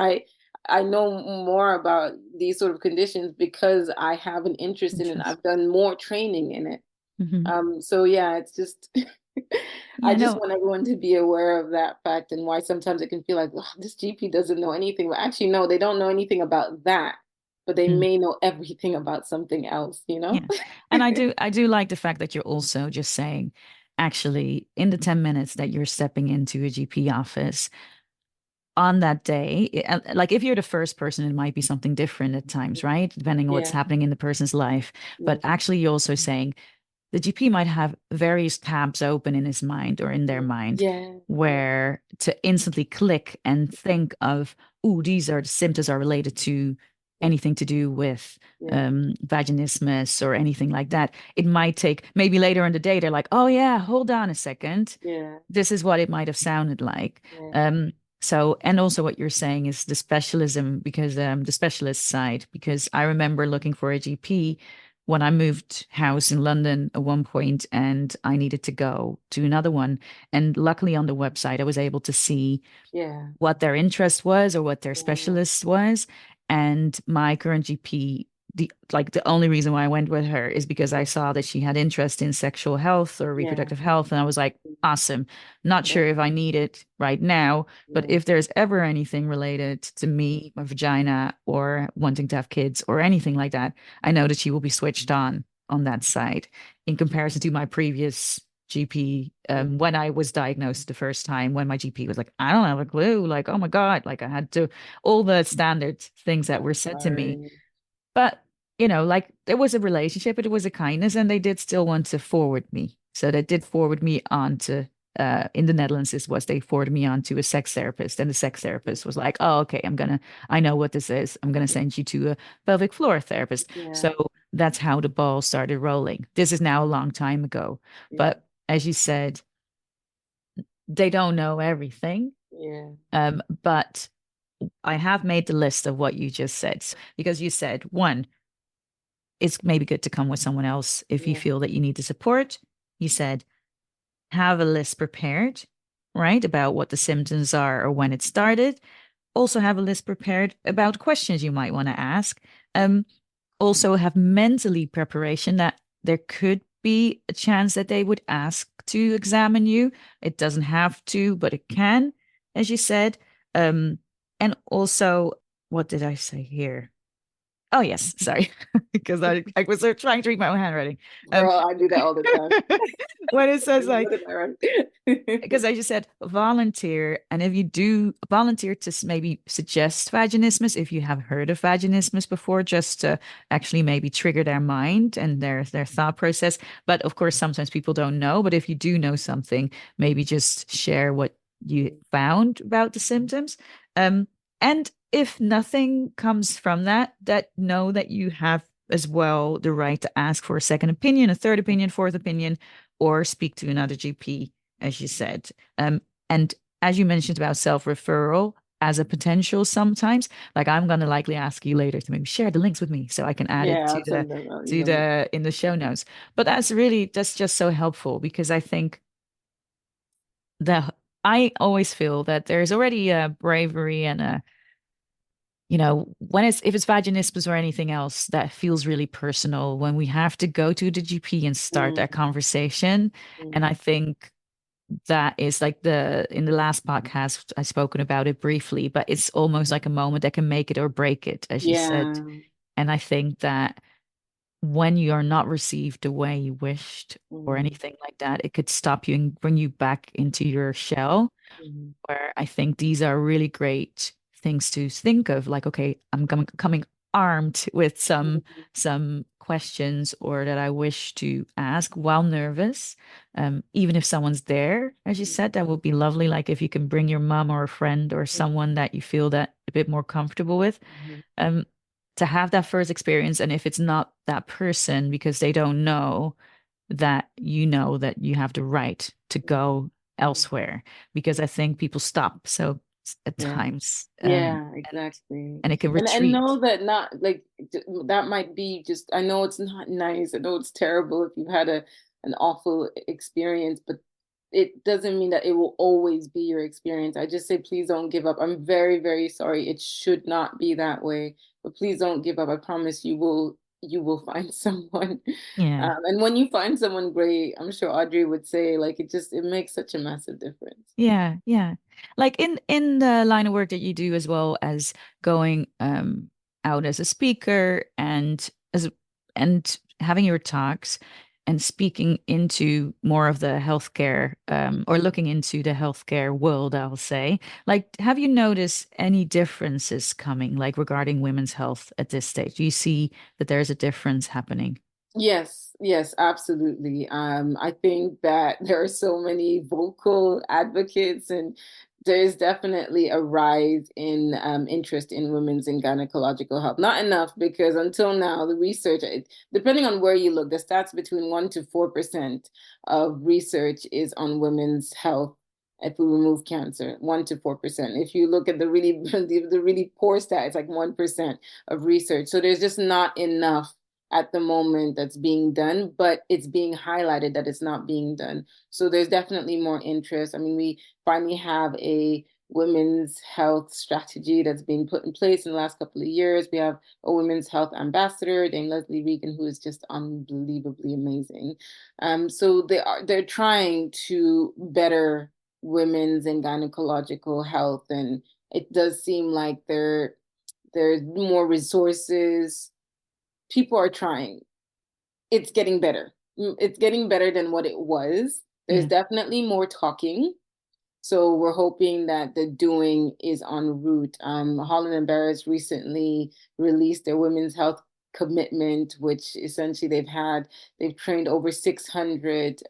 I know more about these sort of conditions because I have an interest in it. Interest. I've done more training in it. Hmm. So yeah, it's just I Yeah, just no. want everyone to be aware of that fact, and why sometimes it can feel like, "Ugh, this GP doesn't know anything." But actually, no, they don't know anything about that, but they Mm, may know everything about something else, you know? yeah. And I do like the fact that you're also just saying, actually, in the 10 minutes that you're stepping into a GP office on that day, like if you're the first person, it might be something different at times, right? Depending on what's Yeah, happening in the person's life. But yeah, actually, you're also saying the GP might have various tabs open in his mind or in their mind yeah, yeah, where to instantly click and think of, oh, these are the symptoms are related to anything to do with yeah, vaginismus or anything like that. It might take maybe later in the day, they're like, oh, yeah, hold on a second. yeah, This is what it might have sounded like. yeah, So, and also what you're saying is the specialism, because the specialist side, because I remember looking for a GP when I moved house in London at one point and I needed to go to another one. And luckily on the website, I was able to see yeah, what their interest was or what their yeah, specialist was. And my current GP, the only reason why I went with her is because I saw that she had interest in sexual health or yeah, reproductive health. And I was like, awesome. Not yeah, sure if I need it right now, but yeah, if there's ever anything related to me, my vagina, or wanting to have kids or anything like that, I know that she will be switched on that side in comparison to my previous GP when I was diagnosed the first time, when my GP was like, I don't have a clue. Like, oh my God, like I had to, all the standard things that were said to me. sorry. But, like there was a relationship, it was a kindness, and they did still want to forward me. So they did forward me on to, in the Netherlands, this was they forwarded me on to a sex therapist. And the sex therapist was like, oh, okay, I know what this is. I'm going to send you to a pelvic floor therapist. Yeah, So that's how the ball started rolling. This is now a long time ago. yeah, But as you said, they don't know everything. yeah, But I have made the list of what you just said because you said one, it's maybe good to come with someone else if you yeah, feel that you need the support. You said have a list prepared, right, about what the symptoms are or when it started. Also have a list prepared about questions you might want to ask. Um, Also have mentally preparation that there could be a chance that they would ask to examine you. It doesn't have to, but it can, as you said. Um, and also, what did I say here? Oh, yes, sorry, because I was trying to read my own handwriting. Um, girl, I do that all the time. when it says What like, did I write? because I just said volunteer, and if you do volunteer to maybe suggest vaginismus, if you have heard of vaginismus before, just to actually maybe trigger their mind and their thought process. But of course, sometimes people don't know. But if you do know something, maybe just share what you found about the symptoms. Um, and if nothing comes from that, that know that you have as well the right to ask for a second opinion, a third opinion, fourth opinion, or speak to another GP as you said. And as you mentioned about self-referral as a potential sometimes, like I'm going to likely ask you later to maybe share the links with me so I can add it Yeah, to I'll send them. I'll to email them. the in the show notes. But that's just so helpful because I think that I always feel that there's already a bravery and a when it's if it's vaginismus or anything else that feels really personal when we have to go to the GP and start that Mm, conversation. And mm, I think that is like in the last podcast I've spoken about it briefly, but it's almost like a moment that can make it or break it, as you said. Yeah. And I think that when you're not received the way you wished or Mhm. anything like that, it could stop you and bring you back into your shell. Mhm. Where I think these are really great things to think of. Like, okay, coming armed with Mhm. some questions or that I wish to ask while nervous. Even if someone's there, as you said, that would be lovely. Like if you can bring your mom or a friend or someone that you feel that a bit more comfortable with. Mhm. Um, to have that first experience, and if it's not that person because they don't know, that you know that you have the right to go elsewhere, because I think people stop so at Yeah. times, Yeah, and exactly. it can And retreat. know that not like that might be just, I know it's not nice. I know it's terrible if you've had an awful experience, but it doesn't mean that it will always be your experience. I just say please don't give up. I'm very, very sorry. It should not be that way, but please don't give up. I promise you will find someone. Yeah. And when you find someone great, I'm sure Audrey would say like it makes such a massive difference. Yeah, yeah. Like in the line of work that you do, as well as going out as a speaker and having your talks and speaking into more of the healthcare, or looking into the healthcare world, I'll say. Like, have you noticed any differences coming, like regarding women's health at this stage? Do you see that there's a difference happening? Yes, yes, absolutely. I think that there are so many vocal advocates, and there's definitely a rise in interest in women's and gynecological health. Not enough because until now, the research, depending on where you look, the stats between 1 to 4% of research is on women's health. If we remove cancer, 1 to 4%. If you look at the really the really poor stat, it's like 1% of research. So there's just not enough at the moment that's being done, but it's being highlighted that it's not being done. So there's definitely more interest. I mean, we finally have a women's health strategy that's being put in place in the last couple of years. We have a women's health ambassador, Dame Leslie Regan, who is just unbelievably amazing. So they're trying to better women's and gynecological health, and it does seem like there's more resources. People are trying. It's getting better. It's getting better than what it was. There's Yeah. definitely more talking. So we're hoping that the doing is en route. Holland and Barrett recently released their women's health commitment, which essentially they've trained over 600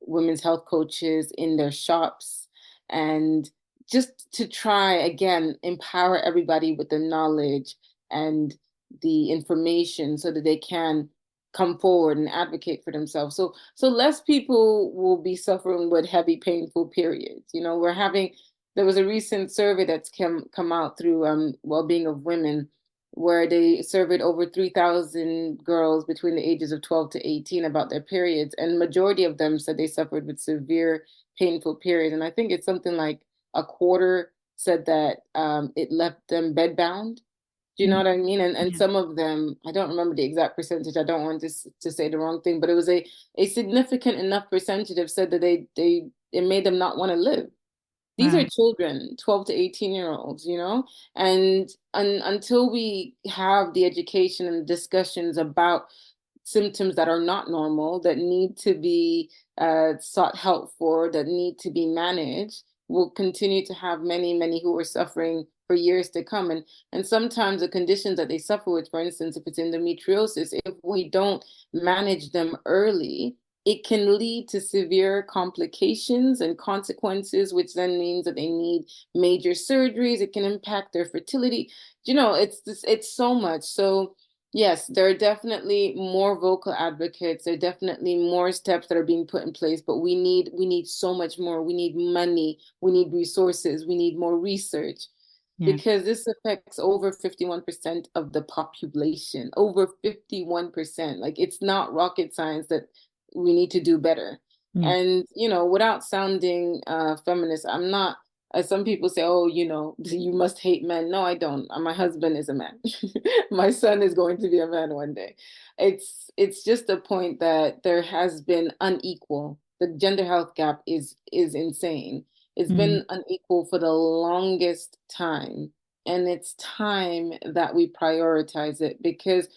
women's health coaches in their shops, and just to try again empower everybody with the knowledge and the information so that they can come forward and advocate for themselves, so less people will be suffering with heavy painful periods. We're having there was a recent survey that's come out through well-being of women, where they surveyed over 3,000 girls between the ages of 12 to 18 about their periods, and majority of them said they suffered with severe painful periods. And I think it's something like a quarter said that it left them bedbound. Do you know Mm. what I mean? And Yeah. some of them, I don't remember the exact percentage. I don't want to say the wrong thing, but it was a significant enough percentage have said that they it made them not want to live. These are Right. children, 12 to 18-year-olds. And until we have the education and discussions about symptoms that are not normal, that need to be sought help for, that need to be managed, we'll continue to have many, many who are suffering for years to come. And sometimes the conditions that they suffer with, for instance, if it's endometriosis, if we don't manage them early, it can lead to severe complications and consequences, which then means that they need major surgeries. It can impact their fertility. It's so much. So yes, there are definitely more vocal advocates. There are definitely more steps that are being put in place, but we need so much more. We need money, we need resources, we need more research, Yeah. because this affects over 51% of the population. Over 51%. Like, it's not rocket science that we need to do better. Yeah. And, without sounding feminist, I'm not, as some people say, oh, you must hate men. No, I don't. My husband is a man. My son is going to be a man one day. It's just a point that there has been unequal The gender health gap is insane. It's Mm, been unequal for the longest time, and it's time that we prioritize it because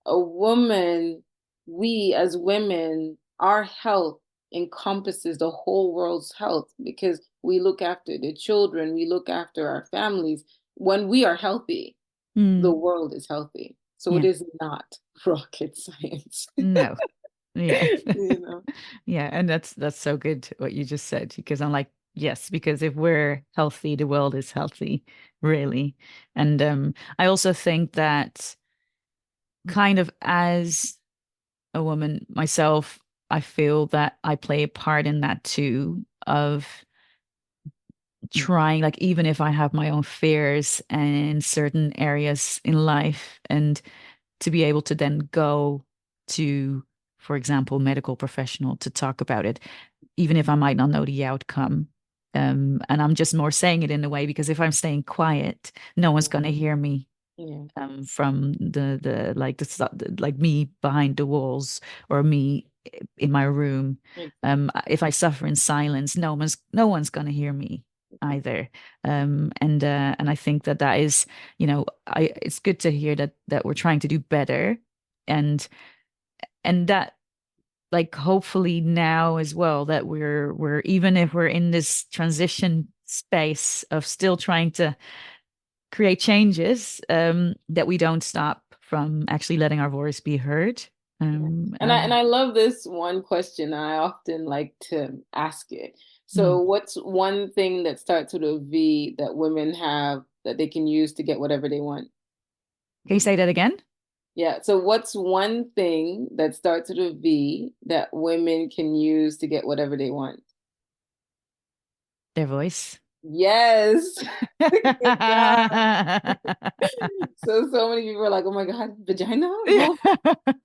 a woman, we as women, our health encompasses the whole world's health because we look after the children, we look after our families. When we are healthy, the mm, world is healthy. So it yeah. is not rocket science. No. Yeah. You know? Yeah. And that's so good what you just said, because I'm like, yes, because if we're healthy, the world is healthy, really. And I also think that kind of as a woman myself, I feel that I play a part in that too, of trying, like, even if I have my own fears in certain areas in life, and to be able to then go to, for example, medical professional to talk about it, even if I might not know the outcome. And I'm just more saying it in a way because if I'm staying quiet, no one's going to hear me, Yeah. from like me behind the walls, or me in my room. If I suffer in silence, no one's going to hear me either. And I think that that is, I it's good to hear that we're trying to do better, and that, like, hopefully now as well, that we're even if we're in this transition space of still trying to create changes, that we don't stop from actually letting our voice be heard. Yeah. Um, And um, I love this one question. I often like to ask it. mm. So what's one thing that starts with a V that women have that they can use to get whatever they want? Can you say that again? Yeah. So what's one thing that starts with a V that women can use to get whatever they want? Their voice. Yes. Good job. So many people are like, oh my God, vagina? Voice?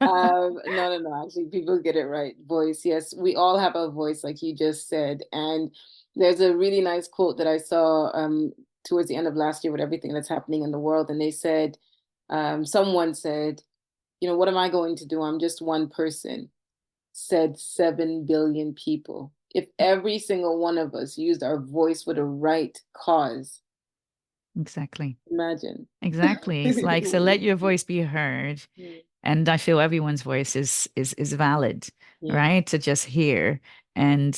No, no, no. Actually, people get it right. Voice. Yes, we all have a voice, like you just said. And there's a really nice quote that I saw towards the end of last year with everything that's happening in the world. And they said, someone said, what am I going to do? I'm just one person. Said 7 billion people. If every single one of us used our voice for the right cause, Exactly. imagine. Exactly. It's like, so let your voice be heard. Yeah. And I feel everyone's voice is valid, Yeah. right? To just hear. And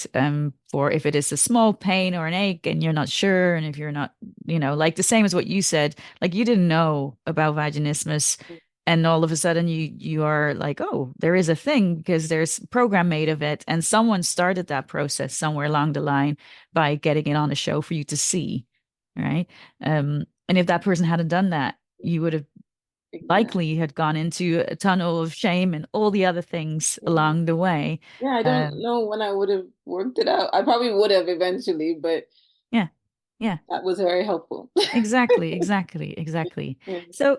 for if it is a small pain or an ache and you're not sure, and if you're not, like the same as what you said, like you didn't know about vaginismus, and all of a sudden you are like, oh, there is a thing because there's a program made of it, and someone started that process somewhere along the line by getting it on a show for you to see, right? And if that person hadn't done that, you would have Exactly. likely had gone into a tunnel of shame and all the other things Yeah. along the way. Yeah, I don't Um, know when I would have worked it out. I probably would have eventually, but yeah, yeah, that was very helpful. exactly, exactly, exactly. Yeah. So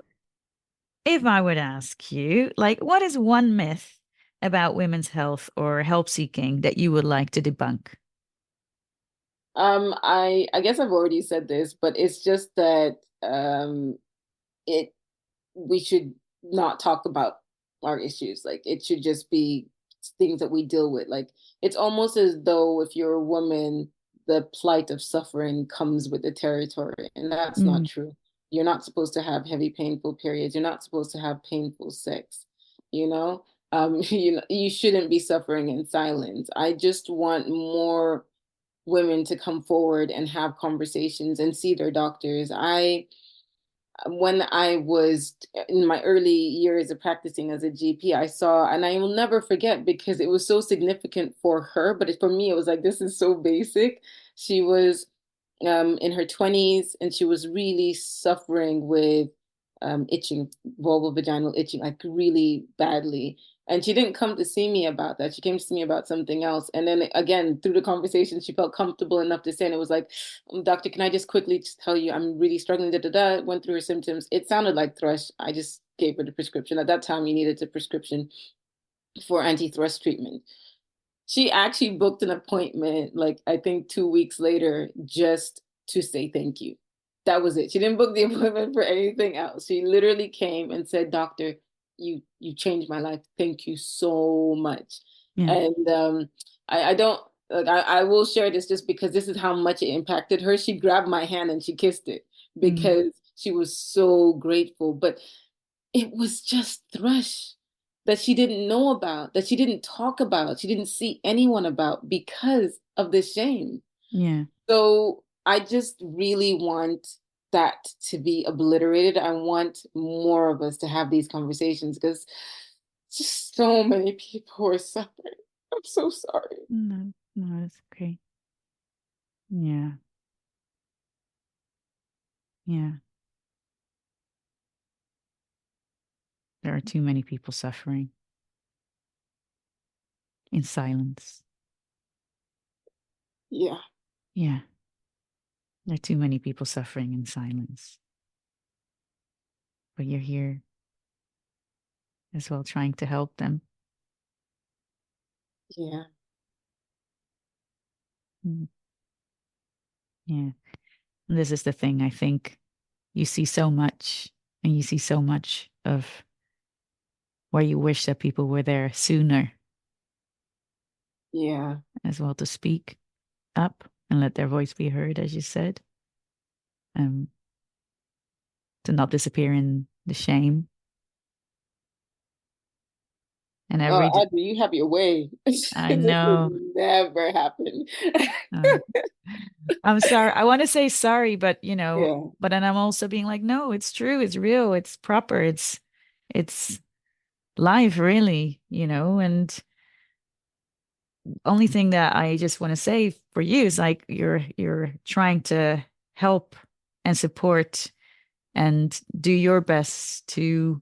if I would ask you, like, what is one myth about women's health or help seeking that you would like to debunk? I guess I've already said this, but it's just that it we should not talk about our issues. Like it should just be things that we deal with. Like it's almost as though if you're a woman, the plight of suffering comes with the territory, and that's not Mm, true. You're not supposed to have heavy, painful periods. You're not supposed to have painful sex. You know, you shouldn't be suffering in silence. I just want more women to come forward and have conversations and see their doctors. When I was in my early years of practicing as a GP, I saw, and I will never forget because it was so significant for her, but for me, it was like, this is so basic. She was in her 20s and she was really suffering with itching, vulvovaginal itching, like really badly. And she didn't come to see me about that. She came to see me about something else. And then again, through the conversation, she felt comfortable enough to say, and it was like, Doctor, can I just quickly just tell you, I'm really struggling, da da da. Went through her symptoms. It sounded like thrush. I just gave her the prescription. At that time, you needed a prescription for anti-thrush treatment. She actually booked an appointment, like I think 2 weeks later, just to say thank you. That was it. She didn't book the appointment for anything else. She literally came and said, Doctor, you changed my life. Thank you so much. yeah. And I don't. like I will share this just because this is how much it impacted her. She grabbed my hand and she kissed it Mm, because she was so grateful. But it was just thrush that she didn't know about, that she didn't talk about, she didn't see anyone about because of the shame. yeah. So I just really want that to be obliterated. I want more of us to have these conversations because just so many people are suffering. I'm so sorry. No, no, that's okay. Yeah, yeah. There are too many people suffering in silence. Yeah, Yeah, there are too many people suffering in silence. But you're here as well, trying to help them. yeah, Mm, yeah. And this is the thing. I think you see so much, and you see so much of where you wish that people were there sooner yeah, as well to speak up and let their voice be heard, as you said, um, to not disappear in the shame. And Oh, every, d- Audrey, you have your way. I This know, will never happen. uh, I'm sorry. I want to say sorry, but Yeah, but then I'm also being like, no, it's true, it's real, it's proper, it's life, really, and only thing that I just want to say for you is like you're trying to help and support and do your best to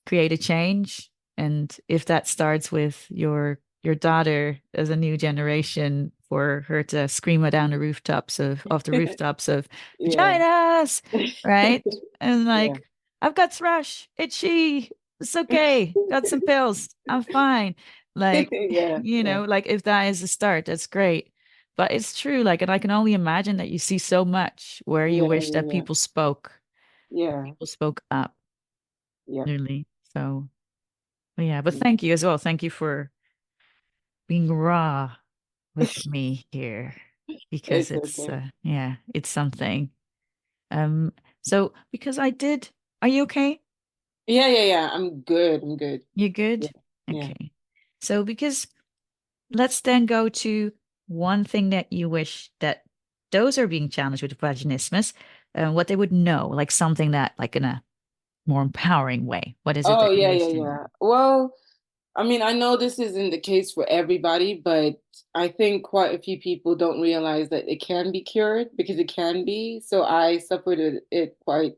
create a change. And if that starts with your daughter as a new generation, for her to scream it down the rooftops of the rooftops of yeah, vaginas, right? And yeah, like, I've got thrush, itchy, it's okay, got some pills, I'm fine. Like, yeah, yeah, like if that is a start, that's great. But it's true, like, and I can only imagine that you see so much where you yeah, wish that yeah, yeah, people spoke up, yeah. really. So, but yeah, but Yeah. thank you as well. Thank you for being raw with me here because It's it's okay. yeah, it's something. Um, so because are you okay? Yeah, yeah, yeah. I'm good. I'm good. You Yeah, good? yeah. Okay. So because let's then go to one thing that you wish that those are being challenged with vaginismus, what they would know, like something that like in a more empowering way. What is it Oh, that you yeah, wish yeah, to know? yeah. Well, I mean, I know this isn't the case for everybody, but I think quite a few people don't realize that it can be cured because it can be. So I suffered it quite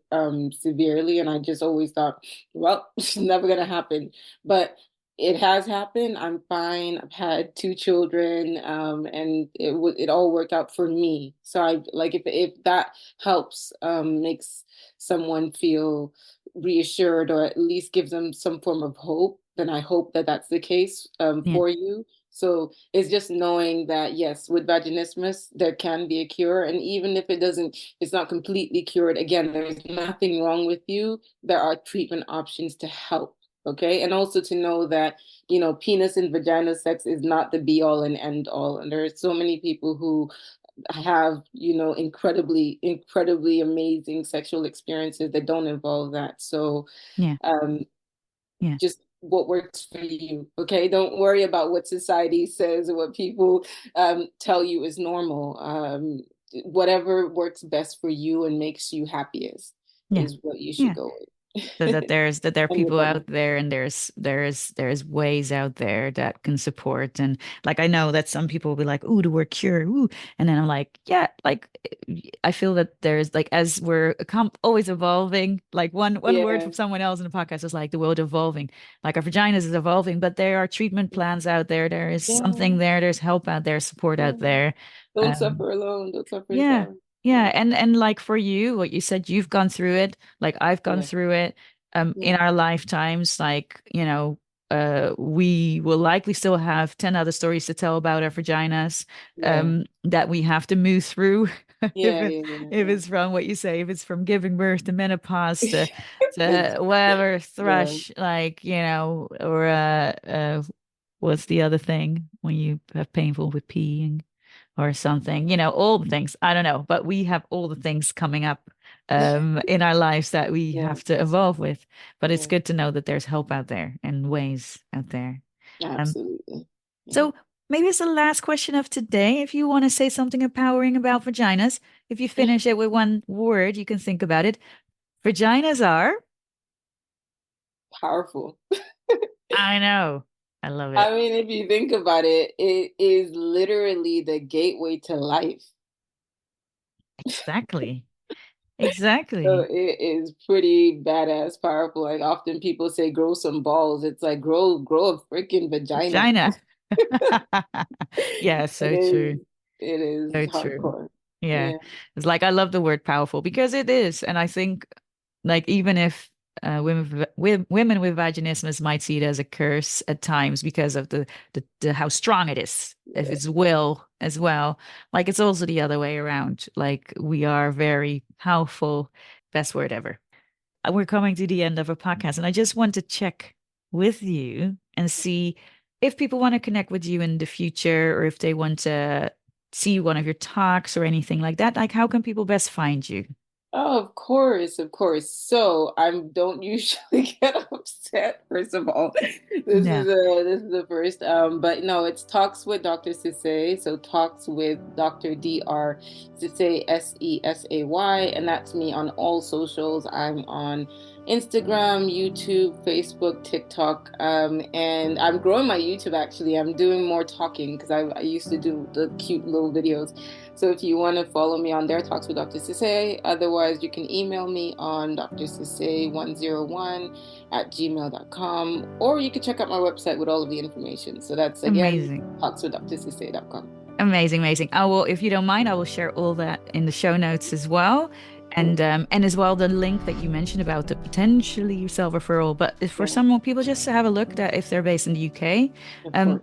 severely, and I just always thought, well, it's never gonna happen. But it has happened. I'm fine. I've had two children, and it all worked out for me. So I like if that helps, makes someone feel reassured or at least gives them some form of hope, then I hope that that's the case Yeah, for you. So it's just knowing that, yes, with vaginismus, there can be a cure. And even if it's not completely cured, again, there's nothing wrong with you. There are treatment options to help. Okay. And also to know that, penis and vagina sex is not the be all and end all. And there are so many people who have, incredibly, incredibly amazing sexual experiences that don't involve that. So, yeah, um, yeah, just what works for you. Okay. Don't worry about what society says or what people tell you is normal. Whatever works best for you and makes you happiest yeah, is what you should yeah. go So with. that there are And your people partner. out there, and there's ways out there that can support. And like I know that some people will be like, "Ooh, the word cure," ooh, and then I'm like, yeah, like I feel that there's like as we're always evolving. Like one word Yeah. from someone else in the podcast is like the world evolving. Like our vaginas is evolving, but there are treatment plans out there. There is something Yeah. there. There's help out there, support Yeah. out there. Don't Um, suffer alone. Don't suffer in yeah. silence. Yeah. Yeah. And like for you, what you said, you've gone through it, like I've gone Yeah. through it, Yeah. in our lifetimes, like, we will likely still have 10 other stories to tell about our vaginas, Yeah. that we have to move through. If Yeah. it Yeah. Yeah. if Yeah. it's from what you say, if it's from giving birth to menopause to It's whatever yeah. thrush, like, or what's the other thing when you have painful with peeing or something, all the things. I don't know, but we have all the things coming up in our lives that we Yeah, have to evolve with. But it's yeah, good to know that there's hope out there and ways out there. Um, absolutely. Yeah. so maybe it's the last question of today. If you want to say something empowering about vaginas, if you finish it with one word, you can think about it. Vaginas are, Powerful. I know, I love I it. mean, if you think about it, it is literally the gateway to life. Exactly. So Exactly. it is pretty badass powerful. Like often people say grow some balls. It's like grow a freaking vagina. Vagina. Yeah, It so is true. it is So true. hardcore. Yeah. Yeah. It's like I love the word powerful because it is. And I think like even if women with vaginismus might see it as a curse at times because of the how strong it is, if Yeah. it's will as well. Like it's also the other way around. Like we are very powerful, best word ever. We're coming to the end of a podcast, and I just want to check with you and see if people want to connect with you in the future or if they want to see one of your talks or anything like that. Like, how can people best find you? Oh, of course, of course. So I don't usually get upset, first of all. Yeah, This is the first. But no, it's Talks with Dr. Sisay. So Talks with Dr. Dr. Sisay, Sesay, and that's me on all socials. I'm on Instagram, YouTube, Facebook, TikTok. And I'm growing my YouTube actually. I'm doing more talking because I used to do the cute little videos. So if you want to follow me on there, Talks with Dr. Sisay. Otherwise, you can email me on drsisay101 at gmail.com, or you can check out my website with all of the information. So that's again, amazing. talkswithdrsisay.com. Amazing, amazing. I will, if you don't mind, I will share all that in the show notes as well. Cool. And as well the link that you mentioned about the potentially self-referral. But if for Yeah, some more people just to have a look that if they're based in the UK. of Um, course.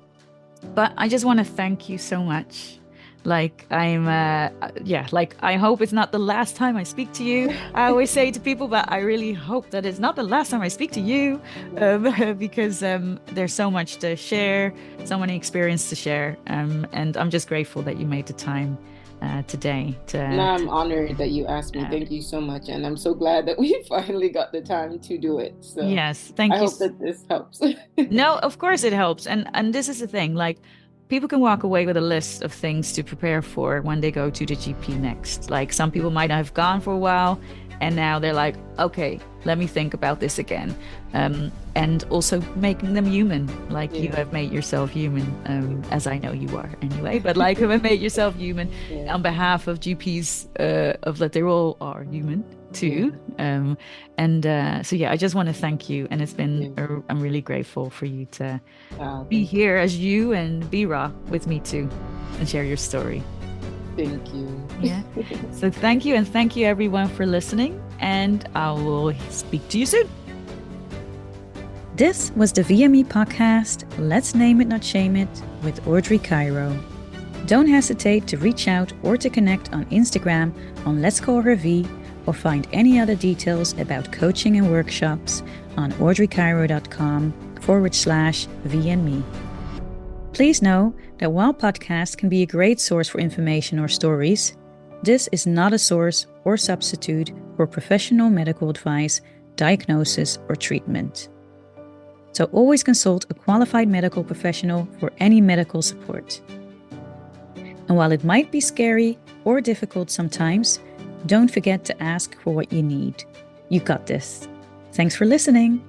but I just want to thank you so much. Like yeah, like I hope it's not the last time I speak to you. I always say to people, but I really hope that it's not the last time I speak to you, because there's so much to share, so many experience to share, and I'm just grateful that you made the time today And to I'm honored that you asked me. have Thank it. you so much. And I'm so glad that we finally got the time to do it. So Yes, I thank you. hope that this helps. No, of course it helps. And this is the thing, like people can walk away with a list of things to prepare for when they go to the GP next. Like some people might have gone for a while and now they're like, okay, let me think about this again. And also making them human, like you Yeah. have made yourself human, as I know you are anyway, but like you have made yourself human Yeah. on behalf of GPs, of that they all are human Yeah. too. So yeah, I just want to thank you. And it's been, Yeah. I'm really grateful for you to be Thank here as you and be raw with me too and share your story. thank you. Yeah. So thank you. And thank you everyone for listening. And I will speak to you soon. This was the VME podcast, Let's Name It, Not Shame It, with Audrey Cairo. Don't hesitate to reach out or to connect on Instagram on Let's Call Her V, or find any other details about coaching and workshops on audreycairo.com/VNme. Please know that while podcasts can be a great source for information or stories, this is not a source or substitute for professional medical advice, diagnosis, or treatment. So always consult a qualified medical professional for any medical support. And while it might be scary or difficult sometimes, don't forget to ask for what you need. You got this. Thanks for listening.